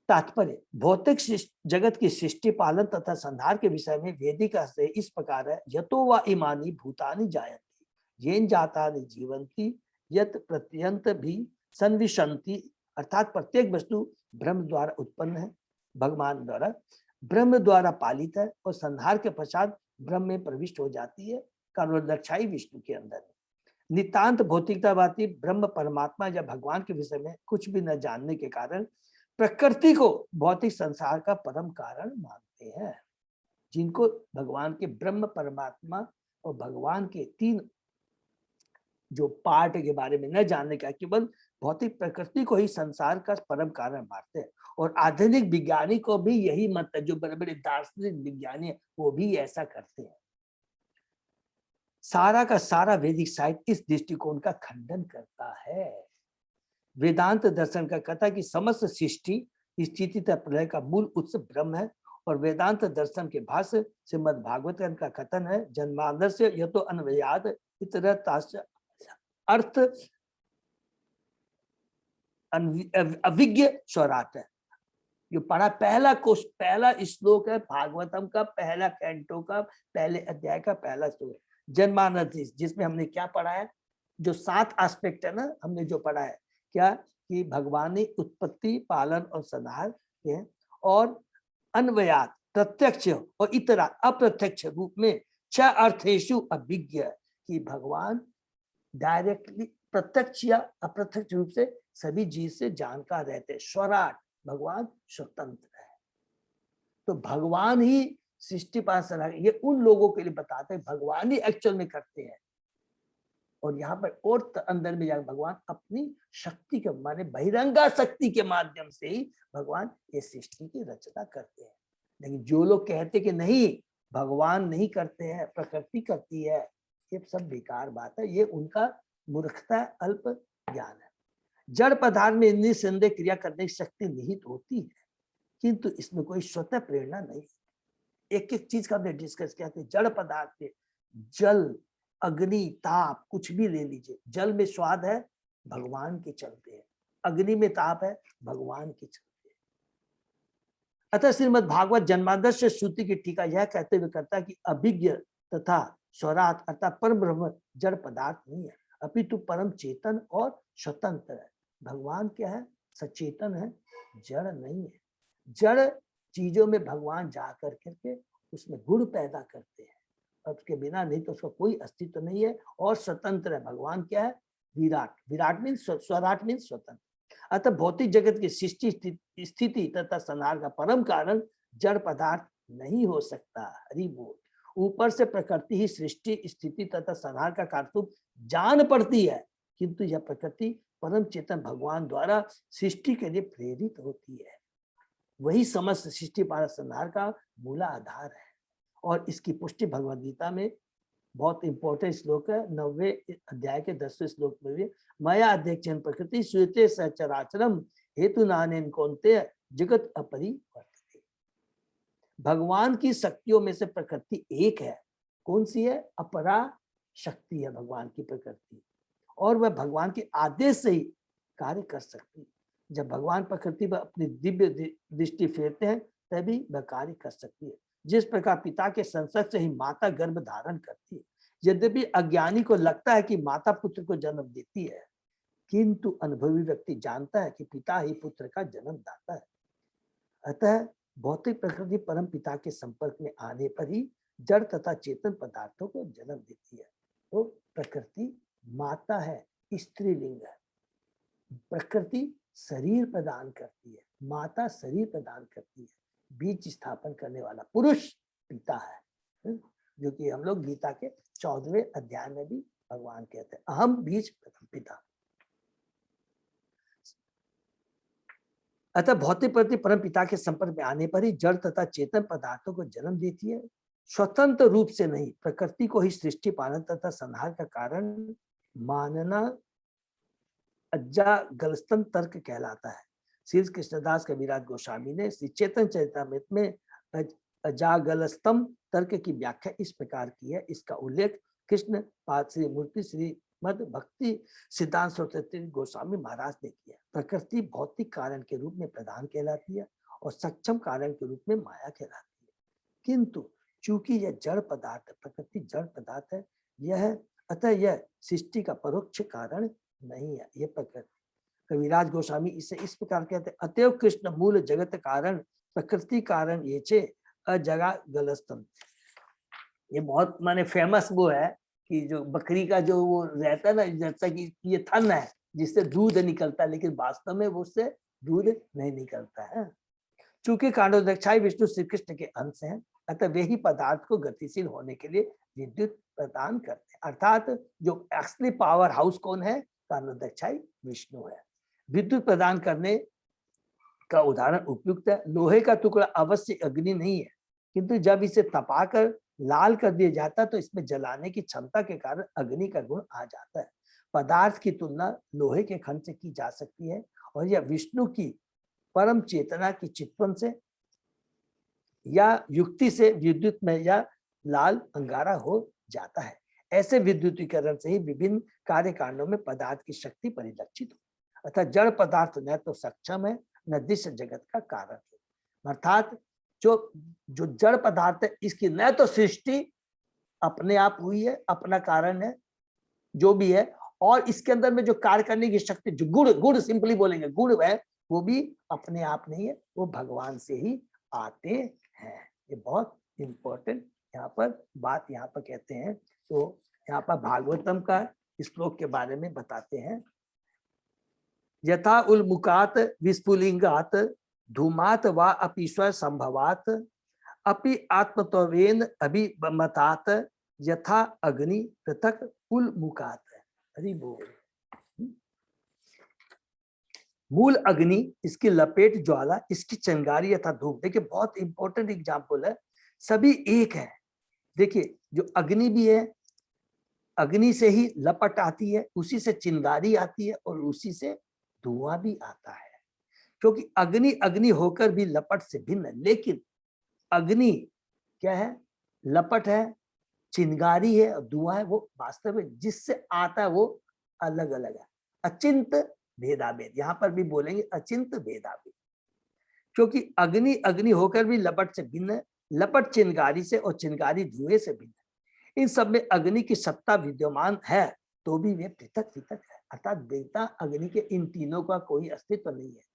तात्पर्य भौतिक जगत की सृष्टि पालन तथा संहार के विषय में वैदिक से इस प्रकार है। यतो वा इमानी भूतानि जायन्ति येन जातानि जीवन्ति यत प्रत्यंत भी संविशन्ति। अर्थात प्रत्येक वस्तु ब्रह्म द्वारा उत्पन्न है, भगवान द्वारा ब्रह्म द्वारा पालित है और संहार के पश्चात ब्रह्म में प्रविष्ट हो जाती है कारणोदक्षाई विष्णु के अंदर। नितांत भौतिकतावादी ब्रह्म परमात्मा या भगवान के विषय में कुछ भी न जानने के कारण प्रकृति को भौतिक संसार का परम कारण मानते हैं। जिनको भगवान के ब्रह्म परमात्मा और भगवान के तीन जो पार्ट के बारे में न जानने का, केवल भौतिक प्रकृति को ही संसार का परम कारण मानते हैं। और आधुनिक विज्ञानी को भी यही मत है, जो बड़े बड़े दार्शनिक विज्ञानी है वो भी ऐसा करते हैं। सारा का सारा वैदिक साहित्य इस दृष्टिकोण का खंडन करता है। वेदांत दर्शन का कहता है कि समस्त सृष्टि स्थिति तथा प्रलय का मूल उत्स ब्रह्म है। और वेदांत दर्शन के भाष्य श्रीमद् भागवत का कथन है, जन्मादस्य यतो अन्वयाद इतरतास्य अर्थ अविज्ञ स्वराट है। जो पढ़ा पहला श्लोक है भागवतम का, पहला कैंटो का पहले अध्याय का पहला श्लोक है जन्मानंद, जिसमें हमने क्या पढ़ा है, जो 7 एस्पेक्ट है ना, हमने जो पढ़ा है क्या कि भगवान ने उत्पत्ति पालन और संहार के और अन्वयात प्रत्यक्ष और इतरा अप्रत्यक्ष रूप में 6 अर्थेषु अभिज्ञ कि भगवान डायरेक्टली प्रत्यक्ष या अप्रत्यक्ष रूप से सभी जीव से जानकार रहते। स्वराट भगवान स्वतंत्र है। तो भगवान ही सृष्टि पालन, ये उन लोगों के लिए बताते हैं भगवान ही एक्चुअल में करते हैं। और यहाँ पर और अंदर में जाकर भगवान अपनी शक्ति के माने बहिरंगा शक्ति के माध्यम से ही भगवान ये सृष्टि की रचना करते हैं। लेकिन जो लोग कहते कि नहीं भगवान नहीं करते हैं, प्रकृति करती है, ये सब बेकार बात है। ये उनका मूर्खता, अल्प ज्ञान है। जड़ पदार्थ में निसंदेह क्रिया करने की शक्ति निहित होती है, किंतु इसमें कोई स्वतः प्रेरणा नहीं। एक एक चीज का हमने डिस्कस किया था। जड़ पदार्थ में जल, अग्नि, ताप कुछ भी ले लीजिए, जल में स्वाद है भगवान के चलते है, अग्नि में ताप है भगवान के चलते है। अतः श्रीमद् भागवत जन्मादर्श श्रुति की टीका यह कहते हुए करता है कि अभिज्ञ तथा स्वराट अर्थात परम ब्रह्म जड़ पदार्थ नहीं है। अपितु परम चेतन और स्वतंत्र है। भगवान क्या है? सचेतन है, जड़ नहीं है। जड़ चीजों में भगवान जा करके उसमें गुण पैदा करते हैं, और उसके बिना नहीं तो उसका कोई अस्तित्व नहीं है, और स्वतंत्र है। भगवान क्या है? विराट। विराट मीन स्वराट मीन स्वतंत्र। अतः भौतिक जगत की सृष्टि स्थिति तथा संहार का परम कारण जड़ पदार्थ नहीं हो सकता। हरि बोल। ऊपर से प्रकृति ही सृष्टि स्थिति तथा संहार का कारतूप जान पड़ती है, किंतु यह प्रकृति परम चेतन भगवान द्वारा सृष्टि के लिए प्रेरित होती है। वही समस्त सृष्टि पालन संहार का मूला आधार है। और इसकी पुष्टि भगवद गीता में बहुत इंपॉर्टेंट श्लोक है, 9वें अध्याय के 10वें श्लोक में भी, मया अध्यक्षन प्रकृति श्रूयते सचराचरम हेतु नानेन कौन्तेय जगत अपरिवर्तते। भगवान की शक्तियों में से प्रकृति एक है। कौन सी है? अपरा शक्ति है भगवान की प्रकृति, और वह भगवान के आदेश से ही कार्य कर सकती है। जब भगवान प्रकृति पर अपनी दिव्य दृष्टि फेरते हैं तभी वह कार्य कर सकती है। जिस प्रकार पिता के संसर्ग से ही माता गर्भ धारण करती है, यद्यपि अज्ञानी को लगता है कि माता पुत्र को जन्म देती है, किंतु अनुभवी व्यक्ति जानता है कि पिता ही पुत्र का जन्मदाता है। अतः भौतिक प्रकृति परम पिता के संपर्क में आने पर ही जड़ तथा चेतन पदार्थों को जन्म देती है। तो प्रकृति माता है, स्त्रीलिंग है। प्रकृति शरीर प्रदान करती है, माता शरीर प्रदान करती है। बीज स्थापन करने वाला पुरुष पिता है, जो कि हम लोग गीता के 14वें अध्याय में भी भगवान कहते हैं, अहम बीज पिता। अतः भौतिक प्रति परम पिता के संपर्क में आने पर ही जड़ तथा चेतन पदार्थों को जन्म देती है, स्वतंत्र रूप से नहीं। प्रकृति को ही सृष्टि पालन तथा संहार का कारण मानना अजागलस्तम तर्क कहलाता है। श्री कृष्णदास कविराज गोस्वामी ने श्री चैतन्य चरितामृत में अजागलस्तम तर्क की व्याख्या इस प्रकार की है। इसका उल्लेख कृष्ण पाद श्री मूर्ति श्रीमद भक्ति सिद्धांत सरस्वती गोस्वामी महाराज ने किया। प्रकृति भौतिक कारण के रूप में प्रधान कहलाती है और सक्षम कारण के रूप में माया कहलाती है, किंतु चूंकि यह जड़ पदार्थ, प्रकृति जड़ पदार्थ है, यह अतः यह सृष्टि का परोक्ष कारण नहीं है। यह प्रकृति, कविराज गोस्वामी इसे इस प्रकार कहते हैं, अतएव कृष्ण मूल जगत कारण प्रकृति कारण ये चे अजगा गलस्तम। ये बहुत माने फेमस वो है कि जो बकरी का जो वो रहता है ना, जैसा कि ये थन है जिससे दूध निकलता है, लेकिन वास्तव में वो उससे दूध नहीं निकलता है। चूंकि कांडोदक्षाई विष्णु श्री कृष्ण के अंश हैं, अतः वे ही पदार्थ को गतिशील होने के लिए विद्युत प्रदान करते हैं। अर्थात जो एक्चुअली पावर हाउस कौन है? कांडोदक्षाई विष्णु है। विद्युत प्रदान करने का उदाहरण उपयुक्त है। लोहे का टुकड़ा अवश्य अग्नि नहीं है, किंतु जब इसे तपाकर लाल कर दिया जाता है तो इसमें जलाने की क्षमता के कारण अग्नि का गुण आ जाता है। पदार्थ की तुलना लोहे के खंड से की जा सकती है, और यह विष्णु की परम चेतना की चितवन से या युक्ति से विद्युत में या लाल अंगारा हो जाता है। ऐसे विद्युतीकरण से ही विभिन्न कार्य कांडों में पदार्थ की शक्ति परिलक्षित हो। अतः जड़ पदार्थ न तो सक्षम है न दृश्य जगत का कारण है। अर्थात जो जड़ पदार्थ है, इसकी न तो सृष्टि अपने आप हुई है, अपना कारण है जो भी है, और इसके अंदर में जो कार्य करने की शक्ति, जो गुण सिंपली बोलेंगे गुण है, वो भी अपने आप नहीं है, वो भगवान से ही आते हैं। ये बहुत इंपॉर्टेंट यहाँ पर बात यहाँ पर कहते हैं। तो यहाँ पर भागवतम का श्लोक के बारे में बताते हैं, यथा उल्मुकात विस्फुलिंगात धूमात वा अपीश्वर संभवात अपि आत्मत्वेन अभिमतात यथा अग्नि पृथक उल्मुकात। हरि बोल। मूल अग्नि, इसकी लपेट ज्वाला, इसकी चिंगारी यथा धूप। देखिए बहुत इंपॉर्टेंट एग्जाम्पल है, सभी एक है। देखिए जो अग्नि भी है, अग्नि से ही लपट आती है, उसी से चिंगारी आती है और उसी से धुआं भी आता है। क्योंकि अग्नि अग्नि होकर भी लपट से भिन्न है, लेकिन अग्नि क्या है? लपट है, चिंगारी है और धुआं है। वो वास्तव में जिससे आता है वो अलग अलग है। अचिंत भेदाभेद, यहाँ पर भी बोलेंगे अचिंत भेदाभेद, क्योंकि अग्नि अग्नि होकर भी लपट से भिन्न है, लपट चिंगारी से और चिंगारी धुएं से भिन्न है। इन सब में अग्नि की सत्ता विद्यमान है, तो भी वे पृथक पृथक है, अर्थात देवता अग्नि के इन तीनों का कोई अस्तित्व नहीं है।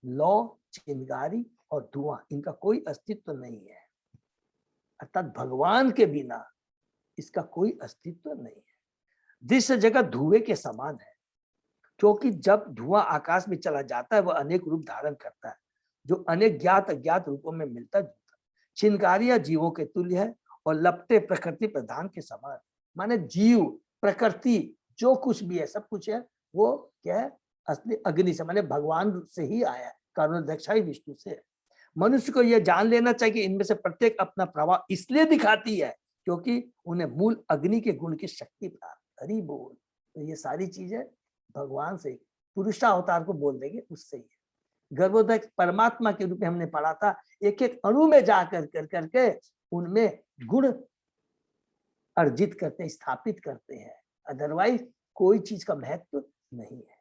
लौ, चिंगारी और धुआं, इनका कोई अस्तित्व नहीं है, अर्थात भगवान के बिना इसका कोई अस्तित्व नहीं है। दृश्य जगत धुएं के समान है, क्योंकि जब धुआं आकाश में चला जाता है वह अनेक रूप धारण करता है, जो अनेक ज्ञात अज्ञात रूपों में मिलता जुलता। चिंगारियां जीवों के तुल्य है और लपटे प्रकृति प्रधान के समान। माने जीव, प्रकृति, जो कुछ भी है, सब कुछ है, वो क्या है, असली अग्नि से, माने भगवान से ही आया है, कारणोदक्षाई विष्णु से। मनुष्य को यह जान लेना चाहिए कि इनमें से प्रत्येक अपना प्रभाव इसलिए दिखाती है क्योंकि उन्हें मूल अग्नि के गुण की शक्ति प्राप्त। हरि बोल। तो ये सारी चीजें भगवान से, पुरुषावतार को बोल देंगे उससे ही है। गर्भोदय परमात्मा के रूप में हमने पढ़ा था, एक एक अणु में जाकर कर करके उनमें गुण अर्जित करते हैं, स्थापित करते हैं, अदरवाइज कोई चीज का महत्व नहीं है।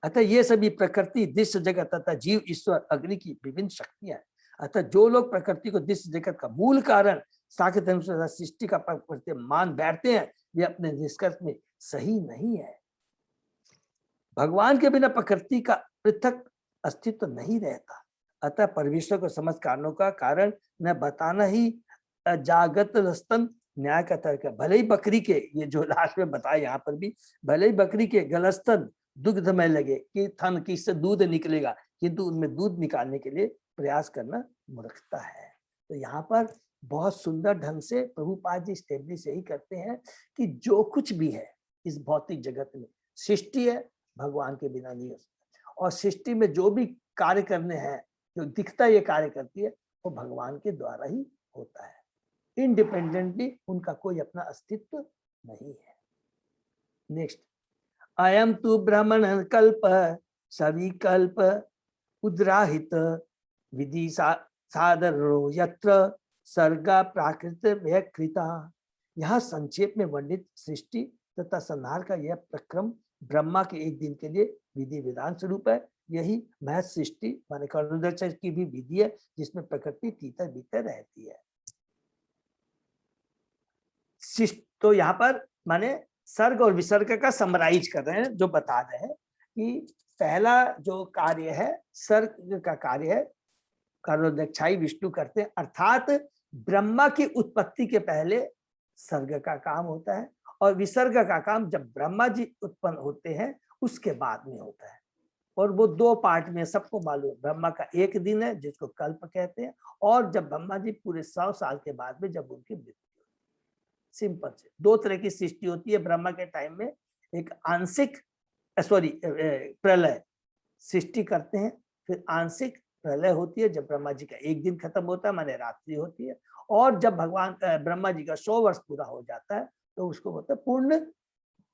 अतः ये सभी प्रकृति, दृश्य जगत तथा जीव, ईश्वर, अग्नि की विभिन्न शक्तियां हैं। अतः जो लोग प्रकृति को दृश्य जगत का मूल कारण, साकेत अनुसार सृष्टि का मान बैठते हैं, वे अपने निष्कर्ष में सही नहीं है। भगवान के बिना प्रकृति का पृथक अस्तित्व नहीं रहता। अतः परमेश्वर को समझ कारणों का कारण न बताना ही जागत रस्तन न्याय का तर्क है। भले ही बकरी के, ये जो लास्ट में बताया यहाँ पर भी, भले ही बकरी के गलस्तन दुग्धमय लगे कि थन की इससे दूध निकलेगा, किंतु उनमें दूध निकालने के लिए प्रयास करना मूर्खता है। तो यहाँ पर बहुत सुंदर ढंग से प्रभुपाद जी स्टेब्लिश यही करते हैं कि जो कुछ भी है इस भौतिक जगत में, सृष्टि है, भगवान के बिना नहीं हो सकता। और सृष्टि में जो भी कार्य करने हैं, जो दिखता ये कार्य करती है, वो भगवान के द्वारा ही होता है। इंडिपेंडेंटली उनका कोई अपना अस्तित्व नहीं है। नेक्स्ट, अयम तु ब्रह्मण कल्प सविकल्प उद्राहित विधि सादरो यत्र सर्गा प्राकृत व्यकृता। यहाँ संक्षेप में वर्णित सृष्टि तथा संहार का यह प्रक्रम ब्रह्मा के एक दिन के लिए विधि विधान स्वरूप है। यही महत सृष्टि माने कारणोदय की भी विधि है, जिसमें प्रकृति तीतर भीतर रहती है। तो यहाँ पर माने सर्ग और विसर्ग का समराइज कर रहे हैं, जो बता रहे हैं कि पहला जो कार्य है सर्ग का कार्य है, कारणोदक्षाई विष्णु करते हैं, अर्थात ब्रह्मा की उत्पत्ति के पहले सर्ग का काम होता है, और विसर्ग का काम जब ब्रह्मा जी उत्पन्न होते हैं उसके बाद में होता है। और वो दो पार्ट में, सबको मालूम, ब्रह्मा का एक दिन है जिसको कल्प कहते हैं, और जब ब्रह्मा जी पूरे 100 साल के बाद में जब उनकी मृत्यु। सिंपल से दो तरह की सृष्टि होती है ब्रह्मा के टाइम में, एक आंशिक प्रलय सृष्टि करते हैं, फिर आंशिक प्रलय होती है जब ब्रह्मा जी का एक दिन खत्म होता है, माने रात्रि होती है, और जब भगवान ब्रह्मा जी का 100 वर्ष पूरा हो जाता है तो उसको होता है पूर्ण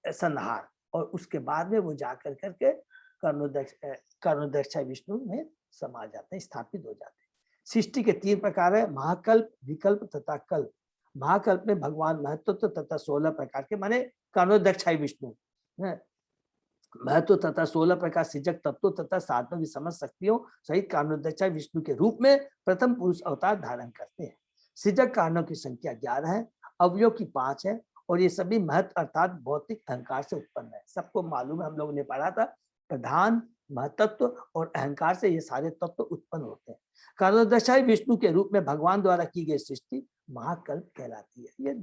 संहार, और उसके बाद में वो जाकर करके कारणोदक्षाई विष्णु में समा जाते हैं, स्थापित हो जाते हैं। सृष्टि के 3 प्रकार है, महाकल्प, विकल्प तथा कल्प। महाकल्प में भगवान महत्व तथा 16 प्रकार के, माने कारणोदक्षाई विष्णु महत्व तथा 16 प्रकार सृजक तत्व तथा साधन समझ शक्तियों सहित कारणोदक्षाई विष्णु के रूप में प्रथम पुरुष अवतार धारण करते हैं। सृजक कारणों की संख्या 11 है, अवयव की 5 है, और ये सभी महत्व अर्थात भौतिक अहंकार से उत्पन्न है। सबको मालूम है, हम लोगों ने पढ़ा था, प्रधान, महतत्व और अहंकार से ये सारे तत्व उत्पन्न होते हैं। कारणोदक्षाई विष्णु के रूप में भगवान द्वारा की गई सृष्टि महाकल्प कहलाती है। ये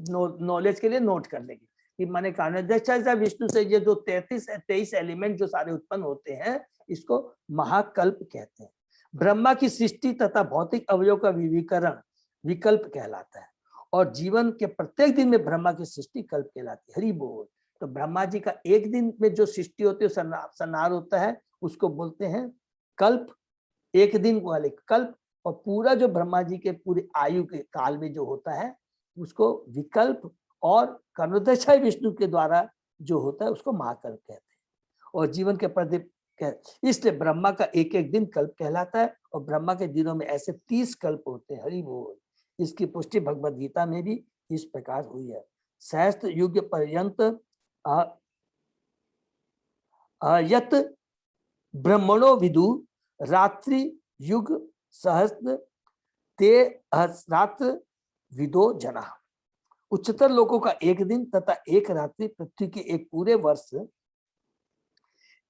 नॉलेज के लिए नोट कर लेंगे कि माने कारणोदक्षाई विष्णु से ये जो 23 एलिमेंट जो सारे उत्पन्न होते हैं, इसको महाकल्प कहते हैं। ब्रह्मा की सृष्टि तथा भौतिक अवयव का विविकरण विकल्प कहलाता है, और जीवन के प्रत्येक दिन में ब्रह्मा की सृष्टि कल्प कहलाती है। हरि बोल। तो ब्रह्मा जी का एक दिन में जो सृष्टि होती है, संहार होता है, उसको बोलते हैं कल्प, एक दिन वाले कल्प, और पूरा जो ब्रह्मा जी के पूरे आयु के काल में जो होता है उसको विकल्प, और कारणोदक्षाई विष्णु के द्वारा जो होता है उसको महाकल्प कहते हैं। और जीवन के प्रदीप, इसलिए ब्रह्मा का एक एक दिन कल्प कहलाता है, और ब्रह्मा के दिनों में ऐसे 30 कल्प होते हैं। हरि बोल। इसकी पुष्टि भगवद गीता में भी इस प्रकार हुई है। सहस्त्र युग पर्यंत यत ब्रह्मणो विदु रात्रि युग सहस्त्र ते रात्र विदो जना। उच्चतर लोकों का एक दिन तथा एक रात्रि पृथ्वी के एक पूरे वर्ष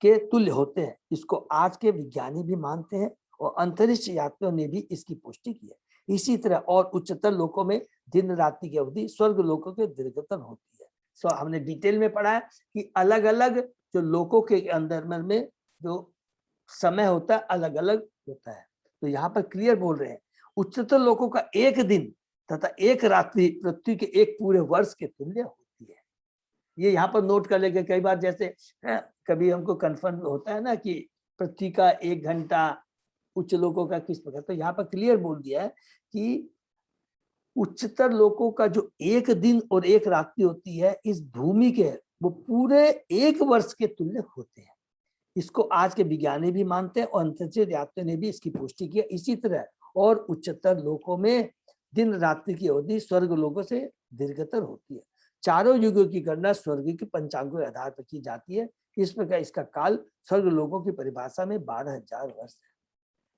के तुल्य होते हैं। इसको आज के विज्ञानी भी मानते हैं और अंतरिक्ष यात्रियों ने भी इसकी पुष्टि की है। इसी तरह और उच्चतर लोकों में दिन रात्रि की अवधि स्वर्ग लोकों के दीर्घतर होती है। सो हमने डिटेल में पढ़ा है कि अलग अलग जो लोकों के अंदर में जो समय होता है अलग अलग होता है। तो यहाँ पर क्लियर बोल रहे हैं उच्चतर लोकों का एक दिन तथा एक रात्रि पृथ्वी के एक पूरे वर्ष के तुल्य होती है। ये यहाँ पर नोट कर लेंगे। कई बार जैसे कभी हमको कंफर्म होता है ना कि पृथ्वी का 1 घंटा उच्च लोकों का किस प्रकार, तो यहाँ पर क्लियर बोल दिया है कि उच्चतर लोकों का जो एक दिन और एक रात्रि होती है इस भूमि के वो पूरे एक वर्ष के तुल्य होते हैं। इसको आज के विज्ञानी भी मानते हैं और अंतरिक्ष यात्रियों ने भी इसकी पुष्टि की। इसी तरह और उच्चतर लोकों में दिन रात्रि की अवधि स्वर्ग लोकों से दीर्घतर होती है। चारों युगों की गणना स्वर्ग के पंचांगों के आधार पर की जाती है। इस प्रकार इसका काल स्वर्ग लोकों की परिभाषा में 12,000 वर्ष है।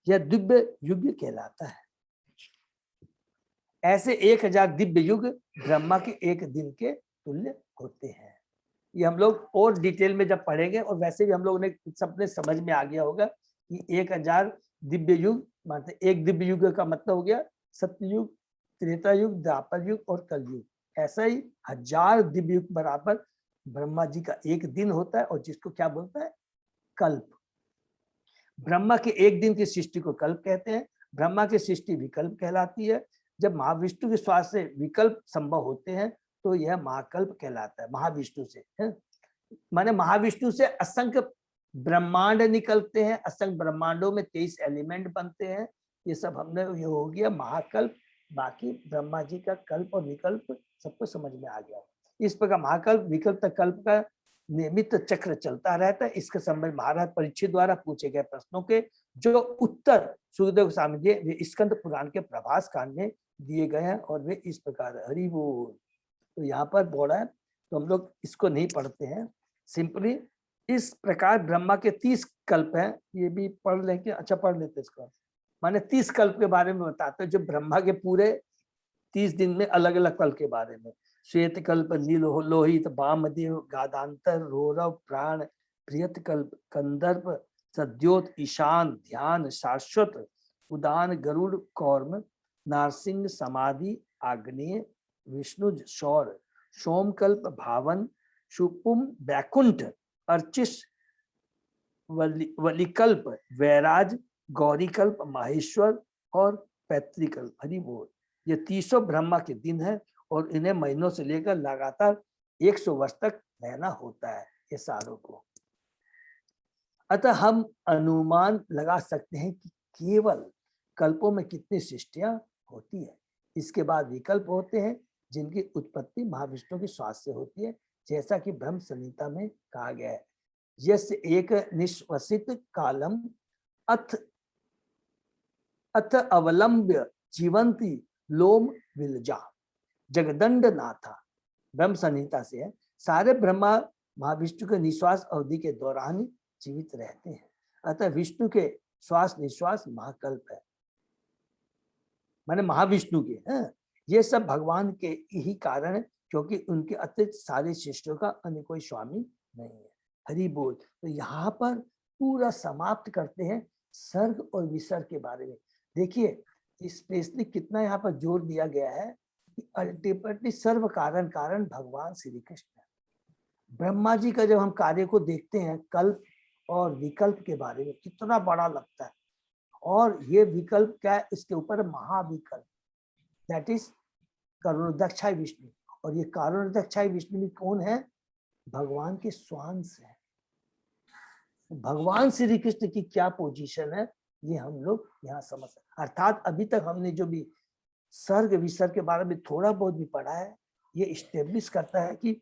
यह दिव्य युग कहलाता है। ऐसे 1000 दिव्य युग ब्रह्मा के एक दिन के तुल्य होते हैं। ये हम लोग और डिटेल में जब पढ़ेंगे, और वैसे भी हम लोगों ने सबने समझ में आ गया होगा कि 1000 दिव्य युग मतलब एक दिव्य युग का मतलब हो गया सत्ययुग, त्रेता युग, द्वापर युग और कलयुग। ऐसा ही 1000 दिव्य युग बराबर ब्रह्मा जी का एक दिन होता है, और जिसको क्या बोलता है कल्प। ब्रह्मा के एक दिन की सृष्टि को कल्प कहते हैं। ब्रह्मा की सृष्टि विकल्प कहलाती है। जब महाविष्णु के श्वास से विकल्प संभव होते हैं तो यह महाकल्प कहलाता है। महाविष्णु से माने महाविष्णु से असंख्य ब्रह्मांड निकलते हैं। असंख्य ब्रह्मांडों में 23 एलिमेंट बनते हैं। ये सब हमने ये हो गया महाकल्प। बाकी ब्रह्मा जी का कल्प और विकल्प सबको समझ में आ गया। इस प्रकार महाकल्प विकल्प तक कल्प का नियमित चक्र चलता रहता है। इसके संबंध महाराज परीक्षित द्वारा पूछे गए प्रश्नों के जो उत्तर सुखदेव गोस्वामी जी वे स्कंद पुराण के प्रभास कांड में दिए गए हैं, और वे इस प्रकार हरि बोल। तो यहाँ पर बोल रहा है, तो हम लोग इसको नहीं पढ़ते हैं, सिंपली इस प्रकार ब्रह्मा के 30 कल्प हैं। ये भी पढ़ लेंगे, अच्छा पढ़ लेते इसको। माने 30 कल्प के बारे में बताते हैं, जो ब्रह्मा के पूरे 30 दिन में अलग अलग कल्प के बारे में। श्वेत कल्प, नील लोहित, वामदेव, गादांतर, रौरव, प्राण, प्रियत कल्प, कंदर्प, सद्योत, ईशान, ध्यान, शाश्वत, उदान, गरुड़, कौर्म, नारसिंह, समाधि, आग्नेय, विष्णुज, शौर, सोमकल्प, भावन, शुपुम, बैकुंठ, अर्चिस, वलिकल्प, वैराज, गौरीकल्प, माहेश्वर और पैतृकल्प। हरि बोल। ये 300 ब्रह्मा के दिन है, और इन्हें महीनों से लेकर लगातार 100 वर्ष तक रहना होता है ये सारों को। अतः हम अनुमान लगा सकते हैं कि केवल कल्पों में कितनी सृष्टियां होती है। इसके बाद विकल्प होते हैं जिनकी उत्पत्ति महाविष्णु के श्वास से होती है, जैसा कि ब्रह्म संहिता में कहा गया है। यस्य एक निश्वसित कालम अथ अवलंब्य जीवंती लोम विलजा जगदंड नाथा। ब्रह्म संहिता से है। सारे ब्रह्मा महाविष्णु के निश्वास अवधि के दौरान जीवित रहते हैं। अतः विष्णु के श्वास निश्वास महाकल्प है, माने महाविष्णु के हैं। ये सब भगवान के ही कारण है, क्योंकि उनके अतिरिक्त सारे सृष्टियों का अन्य कोई स्वामी नहीं है। हरि बोल। तो यहाँ पर पूरा समाप्त करते हैं सर्ग और विसर्ग के बारे में। देखिए स्पेशली कितना यहाँ पर जोर दिया गया है कि अल्टीमेटली सर्व कारण कारण भगवान श्री कृष्ण है। ब्रह्मा जी का जब हम कार्य को देखते हैं कल्प और विकल्प के बारे में, कितना बड़ा लगता है। और ये विकल्प क्या है, इसके ऊपर महाविकल्प, दैट इज करुणोदक्षाय विष्णु। और ये करुणोदक्षाय विष्णु भी कौन है? भगवान के स्वांश है। भगवान श्री कृष्ण की क्या पोजीशन है ये हम लोग यहाँ समझ सकते। अर्थात अभी तक हमने जो भी सर्ग विसर्ग के बारे में थोड़ा बहुत भी पढ़ा है, ये इस्टेब्लिश करता है कि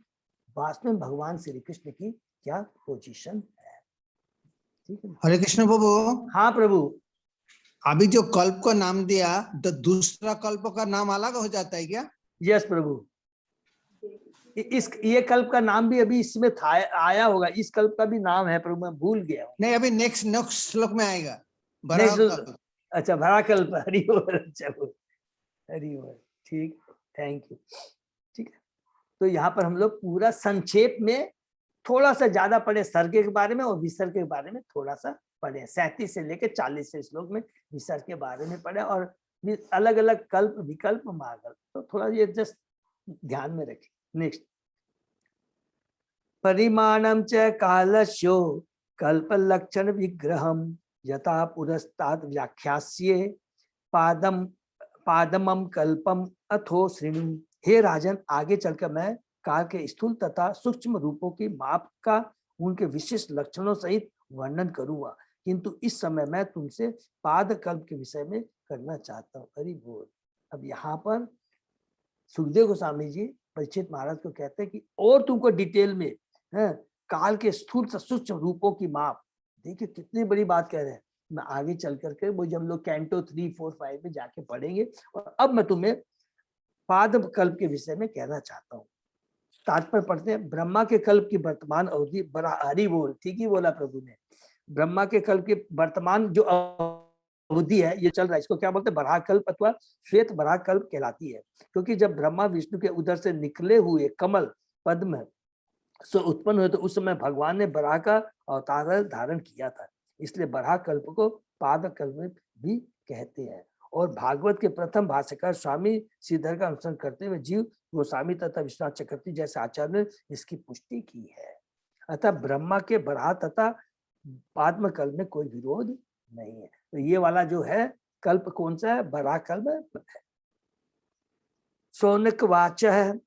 वास्तव में भगवान श्री कृष्ण की क्या पोजीशन है। ठीक है, हरे कृष्ण प्रभु। हाँ प्रभु। अभी जो कल्प का नाम दिया, तो दूसरा कल्प का नाम अलग हो जाता है क्या? यस प्रभु। इस ये कल्प का नाम भी अभी इसमें था, आया होगा। इस कल्प का भी नाम है प्रभु, मैं भूल गया हूँ। नहीं, अभी नेक्स्ट श्लोक में आएगा। अच्छा, भरा कल्प। हरि बोल। अच्छा हरि बोल। ठीक, थैंक यू। ठीक है। तो यहाँ पर हम लोग पूरा संक्षेप में थोड़ा सा ज्यादा पढ़े सर्ग के बारे में और विसर्ग के बारे में थोड़ा सा पढ़े। 37 से लेकर 40 से श्लोक में विसर्ग के बारे में पढ़े और अलग अलग कल्प विकल्प महाकल्प, तो थोड़ा ये जस्ट ध्यान में रखें। नेक्स्ट, परिमाणम च कालस्यो कल्प लक्षण विग्रहम यथा पुरस्तात् व्याख्यास्ये पादमम कल्पम अथो श्रेणी। हे राजन, आगे चलकर मैं काल के स्थूल तथा सूक्ष्म रूपों की माप का उनके विशिष्ट लक्षणों सहित वर्णन करूंगा, किंतु इस समय मैं तुमसे पाद कल्प के विषय में करना चाहता हूँ। हरि बोल। अब यहाँ पर सुखदेव गोस्वामी जी परीक्षित महाराज को कहते हैं कि और तुमको डिटेल में काल के स्थूल सूक्ष्म रूपों की माप, देखिए कितनी बड़ी बात कह रहे हैं। मैं आगे चल करके वो जब हम लोग कैंटो 3, 4, 5 में जाके पढ़ेंगे। और अब मैं तुम्हें पाद कल्प के विषय में कहना चाहता हूँ। तात्पर्य पढ़ते हैं। ब्रह्मा के कल्प की वर्तमान अवधि, बड़ा हरि बोल, ठीक ही बोला प्रभु ने। ब्रह्मा के कल्प की वर्तमान जो अवधि है ये चल रहा है, इसको क्या बोलते हैं? बराह कल्प अथवा श्वेत बराह कल्प कहलाती है। क्योंकि जब ब्रह्मा विष्णु के उदर से निकले हुए कमल पद्म से उत्पन्न हुए तो उस समय भगवान ने बराह का अवतार धारण किया था, इसलिए बराह कल्प को पाद कल्प भी कहते हैं। और भागवत के प्रथम भाष्यकार स्वामी श्रीधर का अनुसरण करते हुए जीव गोस्वामी तथा विश्वनाथ चक्रवर्ती जैसे आचार्य ने इसकी पुष्टि की है। अतः ब्रह्मा के बराह तथा पाद्म कल्प में कोई विरोध नहीं है। तो ये वाला जो है कल्प कौन सा है? बराह कल्प है। शौनक वाच है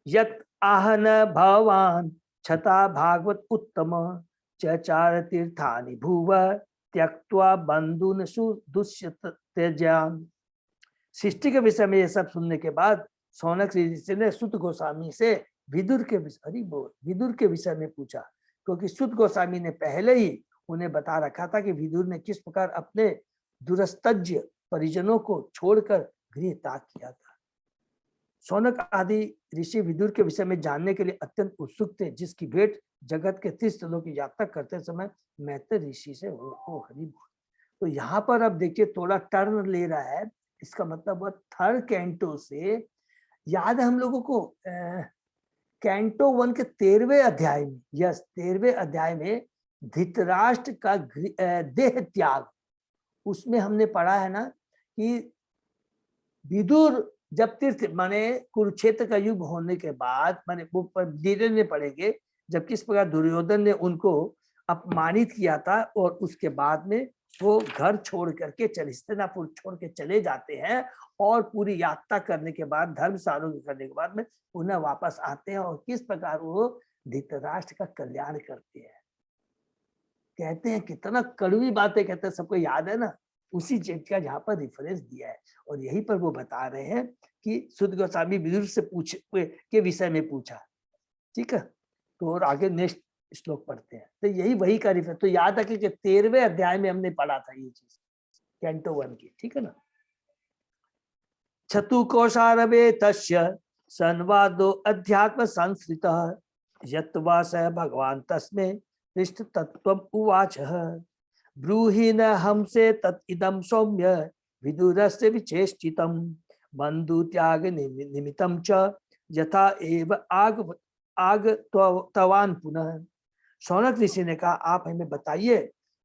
यत आहन भवान छता भागवत उत्तम चचार तीर्थानि भुव त्यक्त्वा बंधुन सुदुष्यत त्यजान। सृष्टि के विषय में ये सब सुनने के बाद शौनक ऋषि ने सुत गोस्वामी से विदुर के विषय में पूछा, क्योंकि सुत गोस्वामी ने पहले ही उन्हें बता रखा था कि विदुर ने किस प्रकार अपने दुरस्तज्य परिजनों को छोड़कर गृह त्याग किया था। शौनक आदि ऋषि विदुर के विषय में जानने के लिए अत्यंत उत्सुक थे, जिसकी भेंट जगत के 30 स्थलों की यात्रा करते समय मैत्र ऋषि से हो। हरि बोल। तो यहाँ पर अब देखिए थोड़ा टर्न ले रहा है। इसका मतलब वह थर्ड कैंटो से, याद है हम लोगों को कैंटो 1 के 13वें अध्याय में, यस 13वें अध्याय में धृतराष्ट्र का देह त्याग, उसमें हमने पढ़ा है ना कि विदुर जब तीर्थ माने कुरुक्षेत्र का युग होने के बाद, माने वो धीरे में पढ़ेंगे, जब किस प्रकार दुर्योधन ने उनको अपमानित किया था और उसके बाद में वो घर छोड़ करके हस्तिनापुर छोड़ के चले जाते हैं और पूरी यात्रा करने के बाद धर्म सारोग्य करने के बाद में पुनः वापस आते हैं और किस प्रकार वो धृतराष्ट्र का कल्याण करते हैं। कहते हैं कितना कड़वी बातें कहते हैं, सबको याद है ना। उसी चीज का यहाँ पर रेफरेंस दिया है और यहीं पर वो बता रहे हैं कि सुत गोस्वामी विदुर से के विषय में पूछा। ठीक है, तो और आगे नेक्स्ट श्लोक पढ़ते हैं। तो यही वही का रेफरेंस। तो याद रखिए कि 13वें अध्याय में हमने पढ़ा था ये चीज कैंटो 1 की। ठीक है ना। छतु कौशारवे तस्य संवादो अध्यात्म संस्कृतः यत्वा स भगवान तस्मै पृष्ठ तत्त्वम् उवाच ब्रूहि न हमसे तत् इदं सौम्य विदुरस्य विचेष्टितं बंधु त्याग निमित्तं च यथा एव आगतवान् पुनः। शौनक ऋषि ने कहा, आप हमें बताइए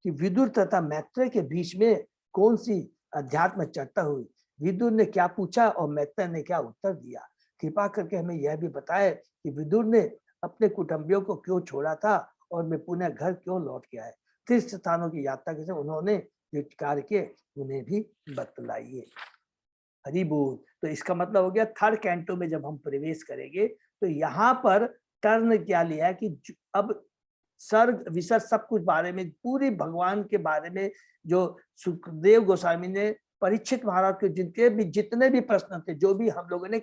कि विदुर तथा मैत्रेय के बीच में कौन सी अध्यात्म चर्चा हुई। विदुर ने क्या पूछा और मैत्रेय ने क्या उत्तर दिया। कृपा करके हमें यह भी बताए कि विदुर ने अपने कुटुंबियों को क्यों छोड़ा था और मैं पुनः घर क्यों लौट के आए। तीर्थ स्थानों की यात्रा के समय उन्होंने जो कार्य किए उन्हें भी बतलाइए। हरि बोल। तो इसका मतलब हो गया थर्ड कैंटो में जब हम प्रवेश करेंगे तो यहाँ पर टर्न क्या लिया है कि अब सर्ग विसर्ग सब कुछ बारे में, पूरी भगवान के बारे में जो सुखदेव गोस्वामी ने परीक्षित महाराज के जितने भी प्रश्न थे, जो भी हम लोगों ने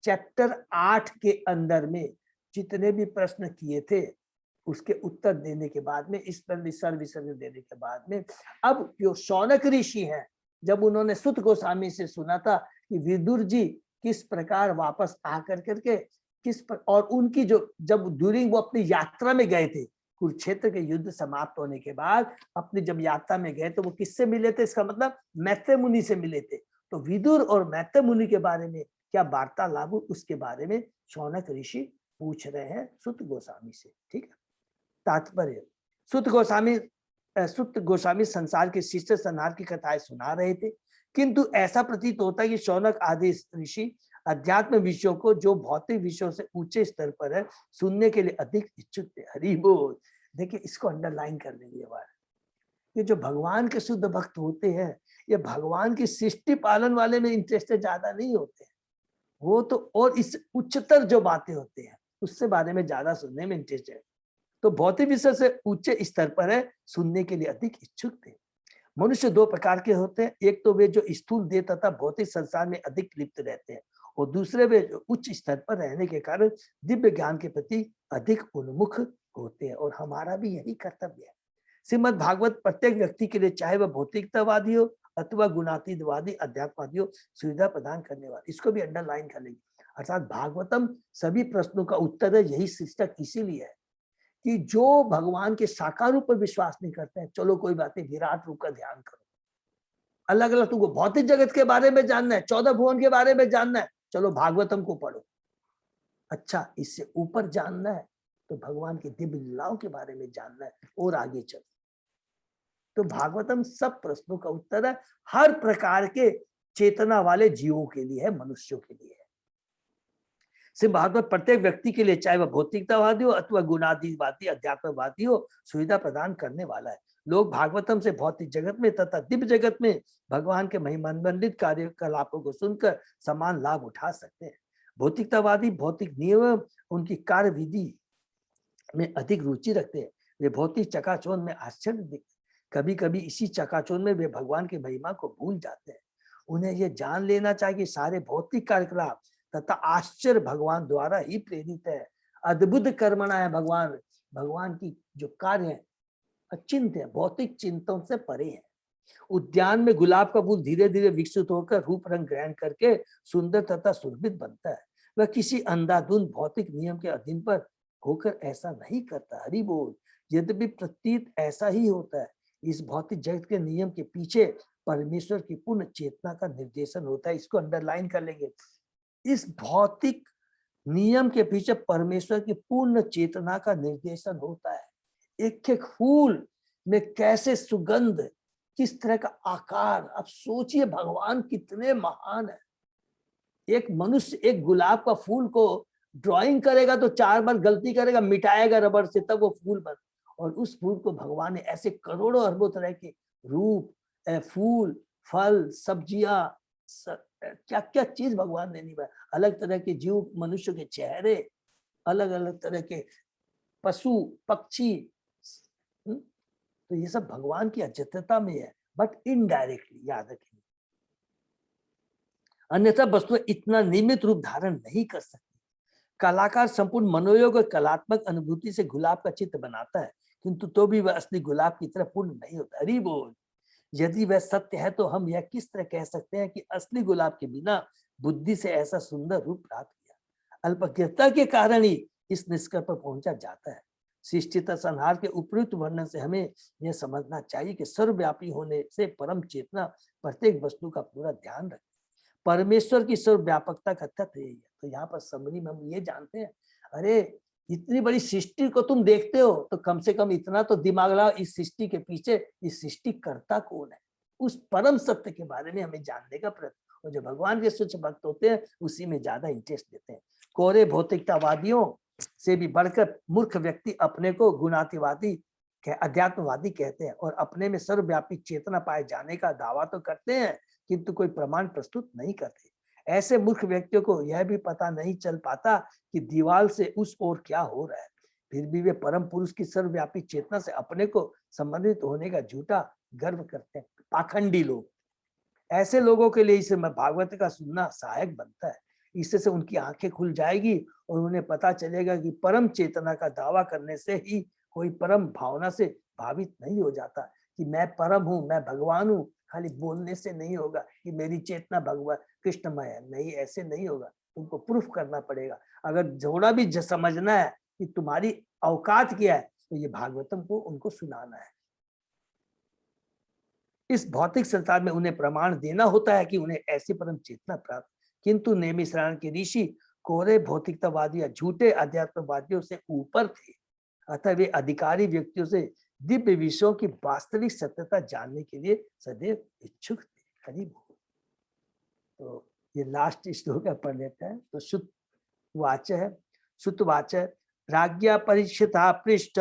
चैप्टर 8 के अंदर में जितने भी प्रश्न किए थे उसके उत्तर देने के बाद में, इस पर विसर्ग देने के बाद में, अब जो शौनक ऋषि हैं, जब उन्होंने सुत गोस्वामी से सुना था कि विदुर जी किस प्रकार वापस आकर करके और उनकी जो जब ड्यूरिंग वो अपनी यात्रा में गए थे, कुरुक्षेत्र के युद्ध समाप्त होने के बाद अपनी जब यात्रा में गए तो वो किससे मिले थे? इसका मतलब मैत्रेय मुनि से मिले थे। तो विदुर और मैत्र मुनि के बारे में क्या वार्तालाप उसके बारे में शौनक ऋषि पूछ रहे हैं सुत गोस्वामी से। ठीक है, तात्पर्य सुत गोस्वामी संसार के शिष्य संहार की कथाएं सुना रहे थे, किंतु ऐसा प्रतीत होता है कि शौनक आदि ऋषि अध्यात्म विषयों को जो भौतिक विषयों से ऊंचे स्तर पर है सुनने के लिए अधिक इच्छुक थे। हरि बोल। देखिए, इसको अंडरलाइन कर लेंगे बार, ये जो भगवान के शुद्ध भक्त होते हैं ये भगवान की सृष्टि पालन वाले में इंटरेस्टेड ज्यादा नहीं होते हैं, वो तो और इस उच्चतर जो बातें होते हैं उससे बारे में ज्यादा सुनने में इंटरेस्टेड है। तो भौतिक विषय से ऊंचे स्तर पर है सुनने के लिए अधिक इच्छुक थे। मनुष्य दो प्रकार के होते हैं, एक तो वे जो स्थूल देह तथा भौतिक संसार में अधिक लिप्त रहते हैं और दूसरे वे जो उच्च स्तर पर रहने के कारण दिव्य ज्ञान के प्रति अधिक उन्मुख होते हैं, और हमारा भी यही कर्तव्य है। श्रीमद् भागवत प्रत्येक व्यक्ति के लिए, चाहे वह भौतिकतावादी हो अथवा गुणातीतवादी अध्यात्मवादी हो, सुविधा प्रदान करने वाला, इसको भी अंडरलाइन कर लेंगे। अर्थात भागवतम सभी प्रश्नों का उत्तर है। यही शीर्षक इसीलिए है कि जो भगवान के साकार रूप पर विश्वास नहीं करते हैं, चलो कोई बात नहीं, विराट रूप का ध्यान करो। अलग अलग तुमको भौतिक जगत के बारे में जानना है, 14 भुवन के बारे में जानना है, चलो भागवतम को पढ़ो। अच्छा, इससे ऊपर जानना है तो भगवान की दिव्य लीलाओं के बारे में जानना है और आगे चलो। तो भागवतम सब प्रश्नों का उत्तर है, हर प्रकार के चेतना वाले जीवों के लिए है, मनुष्यों के लिए है। श्री भागवत प्रत्येक व्यक्ति के लिए, चाहे वह भौतिकतावादी हो अथवा गुणातीतवादी अध्यात्मवादी हो, सुविधा प्रदान करने वाला है। लोग भागवतम से भौतिक जगत में तथा दिव्य जगत में भगवान के महिमान्वित कार्यकलापों को सुनकर समान लाभ उठा सकते हैं। भौतिकतावादी भौतिक नियम उनकी कार्य विधि में अधिक रुचि रखते हैं। वे भौतिक चकाचौंध में आश्चर्य दिखते, कभी कभी इसी चकाचौंध में वे भगवान की महिमा को भूल जाते हैं। उन्हें यह जान लेना चाहिए कि सारे भौतिक कार्यकलाप तथा आश्चर्य भगवान द्वारा ही प्रेरित है। अद्भुत कर्मणा है भगवान की जो कार्य है अचिंत है, भौतिक चिंतन से परे है। उद्यान में गुलाब का फूल धीरे धीरे विकसित होकर रूप रंग ग्रहण करके सुंदर तथा सुरभित बनता है। वह किसी अंधाधुंध भौतिक नियम के अधीन पर होकर ऐसा नहीं करता। हरि बोल। यद्यपि प्रतीत ऐसा ही होता है, इस भौतिक जगत के नियम के पीछे परमेश्वर की पूर्ण चेतना का निर्देशन होता है। इसको अंडरलाइन कर लेंगे, इस भौतिक नियम के पीछे परमेश्वर की पूर्ण चेतना का निर्देशन होता है। एक एक फूल में कैसे सुगंध, किस तरह का आकार, अब सोचिए भगवान कितने महान है। एक मनुष्य एक गुलाब का फूल को ड्राइंग करेगा तो 4 बार गलती करेगा, मिटाएगा रबर से, तब वो फूल बन, और उस फूल को भगवान ने ऐसे करोड़ों अरबों तरह के रूप, फूल, फल, सब्जियां, क्या क्या चीज भगवान ने नहीं बनाया, अलग तरह के जीव, मनुष्य के चेहरे, अलग अलग तरह के पशु पक्षी, तो ये सब भगवान की अजतता में है, बट इनडायरेक्टली, याद रखिए। अन्यथा वस्तुएं इतना नियमित रूप धारण नहीं कर सकती। कलाकार संपूर्ण मनोयोग और कलात्मक अनुभूति से गुलाब का चित्र बनाता है, किंतु तो भी वह असली गुलाब की तरह पूर्ण नहीं होता। हरि बोल। यदि वह सत्य है तो हम यह किस तरह कह सकते हैं कि असली गुलाब के बिना बुद्धि से ऐसा सुंदर रूप प्राप्त किया। अल्पज्ञता के कारण ही इस निष्कर्ष पर पहुंचा जाता है। सृष्टि तथा संहार के उपयुक्त वर्णन से हमें यह समझना चाहिए कि सर्वव्यापी होने से परम चेतना प्रत्येक वस्तु का पूरा ध्यान रखती है। परमेश्वर की सर्वव्यापकता का तथ्य यही है। तो यहाँ पर समरी में हम ये जानते हैं, अरे इतनी बड़ी सृष्टि को तुम देखते हो तो कम से कम इतना तो दिमाग लगाओ, इस सृष्टि के पीछे इस सृष्टि कर्ता कौन है, उस परम सत्य के बारे में हमें जानने का प्रयत्न। और जो भगवान के सच्चे भक्त होते हैं उसी में ज्यादा इंटरेस्ट देते हैं। कोरे भौतिकतावादियों से भी बढ़कर मूर्ख व्यक्ति अपने को गुणातीतवादी अध्यात्मवादी कहते हैं और अपने में सर्वव्यापी चेतना पाए जाने का दावा तो करते हैं, किंतु कोई प्रमाण प्रस्तुत नहीं करते। ऐसे मूर्ख व्यक्तियों को यह भी पता नहीं चल पाता कि दीवार से उस ओर क्या हो रहा है, फिर भी वे परम पुरुष की सर्वव्यापी चेतना से अपने को संबंधित होने का झूठा गर्व करते हैं। पाखंडी लोग, ऐसे लोगों के लिए इसे भागवत का सुनना सहायक बनता है। इससे से उनकी आंखें खुल जाएगी और उन्हें पता चलेगा कि परम चेतना का दावा करने से ही कोई परम भावना से भावित नहीं हो जाता कि मैं परम हूँ, मैं भगवान हूँ। खाली बोलने से नहीं होगा कि मेरी चेतना भगवान कृष्णमय है, नहीं, ऐसे नहीं होगा। तुमको प्रूफ करना पड़ेगा। अगर थोड़ा भी समझना है कि तुम्हारी औकात क्या है तो ये भागवतम को उनको सुनाना है। इस भौतिक संसार में उन्हें प्रमाण देना होता है कि उन्हें ऐसी परम चेतना प्राप्त, किंतु नैमिषारण्य के ऋषि कोरे भौतिकतावादी या झूठे अध्यात्मवादियों से ऊपर थे, अतः वे अधिकारी व्यक्तियों से दिव्य विषयों की वास्तविक सत्यता जानने के लिए सदैव इच्छुक थे। हरि बोल। तो ये लास्ट श्लोक पढ़ लेते हैं। तो श्रुतवाच राज्ञा परीक्षिता पृष्ठ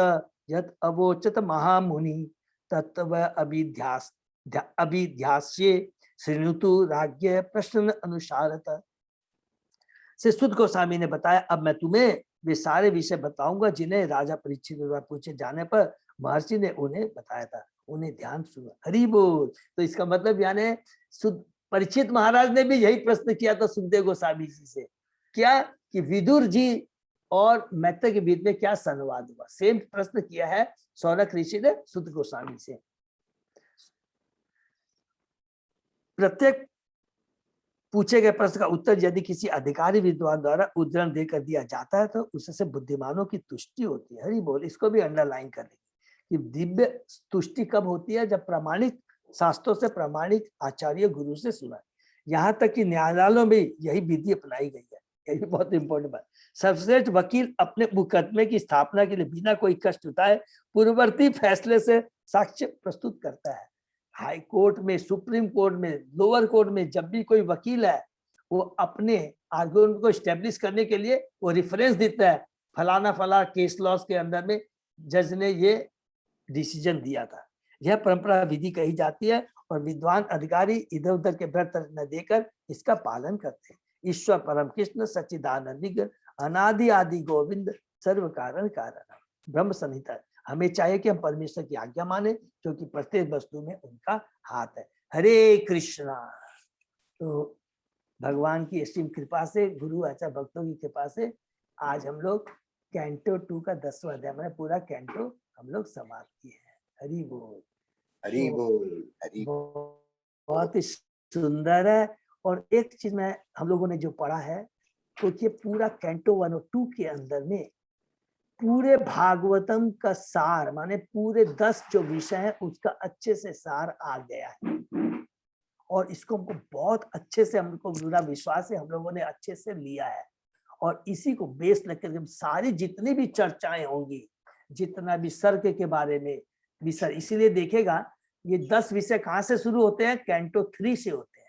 यत् अवोचत महामुनि तत्व अभिध्यास्ये श्रृणुतु राज्ञ प्रश्न अनुसारत। से सुत गोस्वामी ने बताया, अब मैं तुम्हें वे सारे विषय बताऊंगा जिन्हें राजा परीक्षित द्वारा पूछे जाने पर महर्षि ने उन्हें बताया था, उन्हें ध्यान सुनो। हरि बोल। तो इसका मतलब यानी परीक्षित महाराज ने भी यही प्रश्न किया था सुखदेव गोस्वामी जी से, क्या कि विदुर जी और मैत्रेय के बीच में क्या संवाद हुआ। सेम प्रश्न किया है सौनक ऋषि ने सुत गोस्वामी से। प्रत्येक पूछे गए प्रश्न का उत्तर यदि किसी अधिकारी विद्वान द्वारा उद्धरण देकर दिया जाता है तो उससे बुद्धिमानों की तुष्टि होती है। हरि बोल। इसको भी अंडरलाइन कर लेंगे कि दिव्य तुष्टि कब होती है, जब प्रमाणित शास्त्रों से, प्रमाणिक आचार्य गुरु से सुना। यहाँ तक कि न्यायालयों में यही विधि अपनाई गई है। यही बहुत इंपॉर्टेंट बात। सर्वश्रेष्ठ वकील अपने मुकदमे की स्थापना के लिए बिना कोई कष्ट उठाए पूर्ववर्ती फैसले से साक्ष्य प्रस्तुत करता है। हाई कोर्ट में, सुप्रीम कोर्ट में, लोअर कोर्ट में जब भी कोई वकील है वो अपने आर्गुमेंट को स्टेब्लिश करने के लिए वो रेफरेंस देता है, फलाना फला केस लॉस के अंदर में जज ने ये डिसीजन दिया था। यह परंपरा विधि कही जाती है और विद्वान अधिकारी इधर उधर के व्रत न देकर इसका पालन करते हैं। ईश्वर परम कृष्ण सच्चिदानंद अनादि आदि गोविंद सर्व कारण कारण ब्रह्म संहिता। हमें चाहिए कि हम परमेश्वर की आज्ञा माने क्योंकि प्रत्येक वस्तु में उनका हाथ है। हरे कृष्णा। तो भगवान की असीम कृपा से, गुरु आचार्य भक्तों की कृपा से आज हम लोग कैंटो 2 का 10वां अध्याय मैंने पूरा कैंटो हम लोग समाप्त किए हैं। हरि बोल। हरि बोल। हरि बहुत ही सुंदर है। और एक चीज में हम लोगों ने जो पढ़ा है तो ये पूरा कैंटो 1 और 2 के अंदर में पूरे भागवतम का सार, माने पूरे 10 जो विषय है उसका अच्छे से सार आ गया है। और इसको हमको बहुत अच्छे से, हमको पूरा विश्वास है हम लोगों ने अच्छे से लिया है। और इसी को बेस लेकर सारी जितनी भी चर्चाएं होंगी, जितना भी सर्ग के बारे में विषय, इसीलिए देखेगा ये 10 विषय कहाँ से शुरू होते हैं, कैंटो 3 से होते हैं।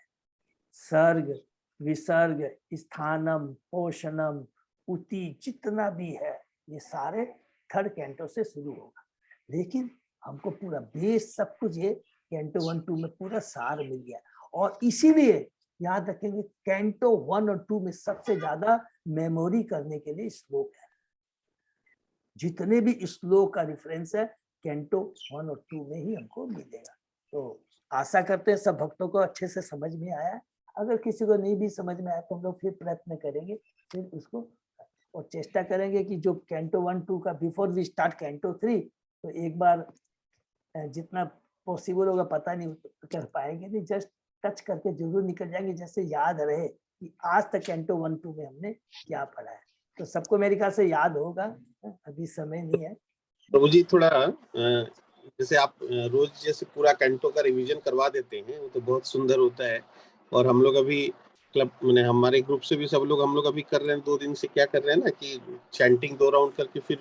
सर्ग, विसर्ग, स्थानम, पोषणम, उति, जितना भी है ये सारे 3rd कैंटो से शुरू होगा। लेकिन हमको पूरा बेस सब कुछ ये कैंटो 1, 2 में पूरा सार मिल गया। और इसीलिए याद रखेंगे कैंटो 1 और 2 में सबसे ज्यादा मेमोरी करने के लिए श्लोक है। जितने भी श्लोक का रेफरेंस है कैंटो 1 और 2 में ही हमको मिलेगा। तो आशा करते हैं सब भक्तों को अच्छे से समझ में आया। अगर किसी को नहीं भी समझ में आया तो हम लोग फिर प्रयत्न करेंगे, फिर उसको और चेष्टा करेंगे कि जो कैंटो 1, 2 का बिफोर वी स्टार्ट कैंटो 3 तो एक बार जितना पॉसिबल होगा, पता नहीं कर पाएंगे नहीं, जस्ट टच करके जरूर निकल जाएंगे, जैसे याद रहे कि आज तक कैंटो 1, 2 में हमने क्या पढ़ा है। तो सबको मेरे ख्याल से याद होगा, अभी समय नहीं है। प्रभु जी थोड़ा जैसे आप रोज जैसे पूरा कैंटो का रिवीजन करवा देते हैं, वो तो बहुत सुंदर होता है। और हम लोग अभी क्लब मैंने हमारे ग्रुप से भी सब लोग हम लोग अभी कर रहे हैं, 2 दिन से क्या कर रहे हैं ना कि चैंटिंग 2 राउंड करके फिर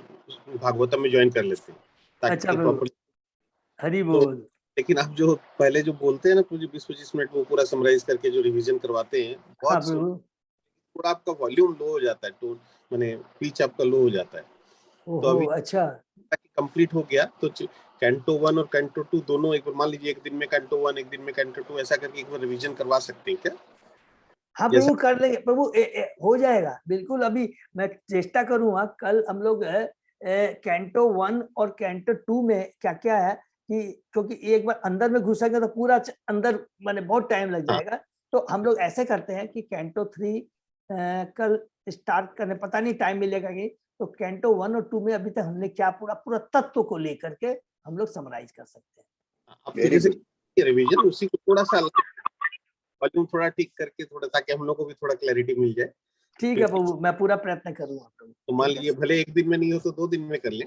भागवतम में ज्वाइन कर लेते हैं ताकि प्रॉपर। हरि बोल। लेकिन आप जो पहले जो बोलते हैं ना पूरी 20-25 मिनट में पूरा समराइज करके जो रिवीजन करवाते हैं, बहुत थोड़ा आपका वॉल्यूम लो हो जाता है, टोन माने पिच आपका लो हो जाता है। तो अभी अच्छा कंप्लीट हो गया तो कैंटो 1 और कैंटो 2 दोनों एक बार मान लीजिए, एक दिन में कैंटो 1 एक दिन में कैंटो 2 ऐसा करके एक बार रिवीजन करवा सकते हैं क्या? हाँ प्रभु कर लेंगे प्रभु, हो जाएगा बिल्कुल। अभी मैं चेष्टा करूंगा, कल हम लोग कैंटो 1 और कैंटो 2 में क्या क्या है कि क्योंकि एक बार अंदर में घुसेंगे तो पूरा अंदर माने बहुत टाइम लग जाएगा। तो हम लोग ऐसे करते हैं कि कैंटो 3 कल स्टार्ट करने, पता नहीं टाइम मिलेगा कि, तो कैंटो 1 और 2 में अभी तक हमने क्या पूरा तत्व को लेकर के हम लोग समराइज कर सकते हैं। रिवीजन उसी को थोड़ा सा वॉल्यूम थोड़ा ठीक करके थोड़ा, ताकि हम लोग को भी थोड़ा क्लैरिटी मिल जाए। ठीक है प्रभु, मैं पूरा प्रयत्न करूंगा। तो मान लीजिए भले एक दिन में नहीं हो तो 2 दिन में कर लें,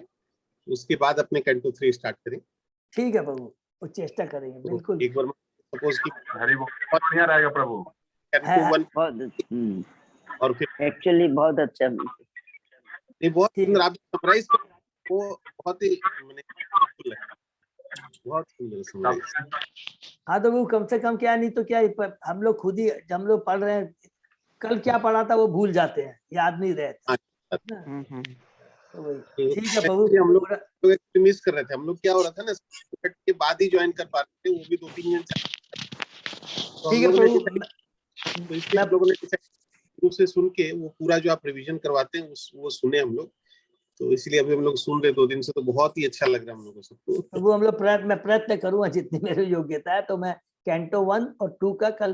उसके बाद अपने कैंटो 3 स्टार्ट करें। ठीक है प्रभु, वो चेष्टा करेंगे तो बिल्कुल। एक बार सपोज की हरि बोल, बहुत बढ़िया रहेगा प्रभु। कैंटो 1 बहुत और फिर एक्चुअली बहुत अच्छा। ये बहुत ठीक है। सुंदर आप समराइज वो बहुत ही मैंने बहुत सुंदर समराइज। हाँ तो वो कम से कम क्या, नहीं तो क्या हम लोग खुद ही जब हम लोग पढ़ रहे हैं, कल क्या पढ़ा था वो भूल जाते हैं, याद नहीं रहता ना। तो वही ठीक है प्रभु। हम लोग मिस कर रहे थे, हम लोग क्या हो रहा था ना के बाद ही ज्वाइन कर पाते थे, वो भी 2-3 जन। तो ठीक है प्रभु, तो इसलिए हम लोगों ने ग्रुप से सुन के वो पूरा जो आप रिवीजन करवाते हैं वो सुने हम लोग, तो इसलिए अभी हम लोग सुन रहे 2 दिन से, तो बहुत ही अच्छा लग रहा है हम लोगों सबको। वो हम लोग मैं प्रयत्न करूंगा जितनी मेरी योग्यता है, तो मैं कैंटो 1 और 2 का कल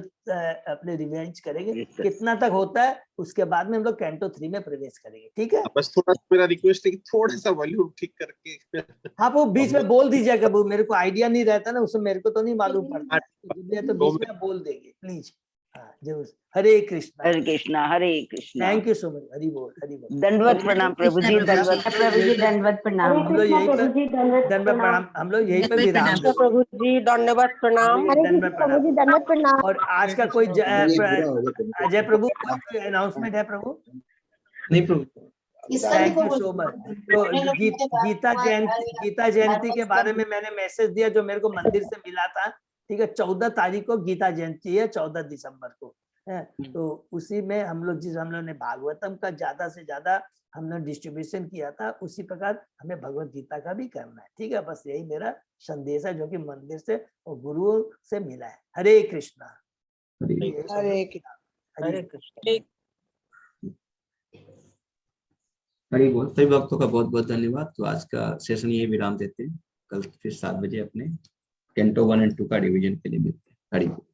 अपने रिवाइज करेंगे, कितना तक होता है उसके बाद में हम लोग कैंटो 3 में प्रवेश करेंगे। ठीक है, बस थोड़ा सा मेरा रिक्वेस्ट है कि थोड़ा सा वॉल्यूम ठीक करके हाँ वो बीच में बोल दीजिएगा, वो मेरे को आइडिया नहीं रहता ना, उसमें मेरे को तो नहीं मालूम पड़ता है, तो बीच में बोल देंगे प्लीज। हाँ जरूर। Hare Krishna Hare Krishna Hare Krishna. Thank you so much. Hari बोल हरि बोल। दंडवत प्रणाम प्रभु जी, दंडवत प्रभु जी दंडवत प्रणाम। हम लोग यही प्रभु जी पर दंडवत प्रणाम, हम लोग यही पर विराम देंगे। प्रभु जी दंडवत प्रणाम। दंडवत प्रभु जी प्रणाम। दंडवत प्रणाम। और आज का कोई अजय प्रभु कोई अनाउंसमेंट है प्रभु? नहीं प्रभु। Thank you so much. तो गीता जयंती के बारे में मैंने मैसेज दिया जो मेरे को मंदिर से मिला था। ठीक है, 14 तारीख को गीता जयंती है, 14 दिसंबर को है। तो उसी में हम लोग ने भागवतम का ज्यादा से ज्यादा हमने डिस्ट्रीब्यूशन किया था, उसी प्रकार हमें भगवत गीता का भी करना है। ठीक है, बस यही मेरा संदेश है जो कि मंदिर से और गुरुओं से मिला है। हरे कृष्णा। हरे कृष्ण। हरि बोल। सभी भक्तों का बहुत बहुत धन्यवाद। तो आज का सेशन यही विराम देते हैं, कल फिर 7 बजे अपने कैंटो 1 और 2 का रिवीजन के लिए मिलते हैं। हरि बोल।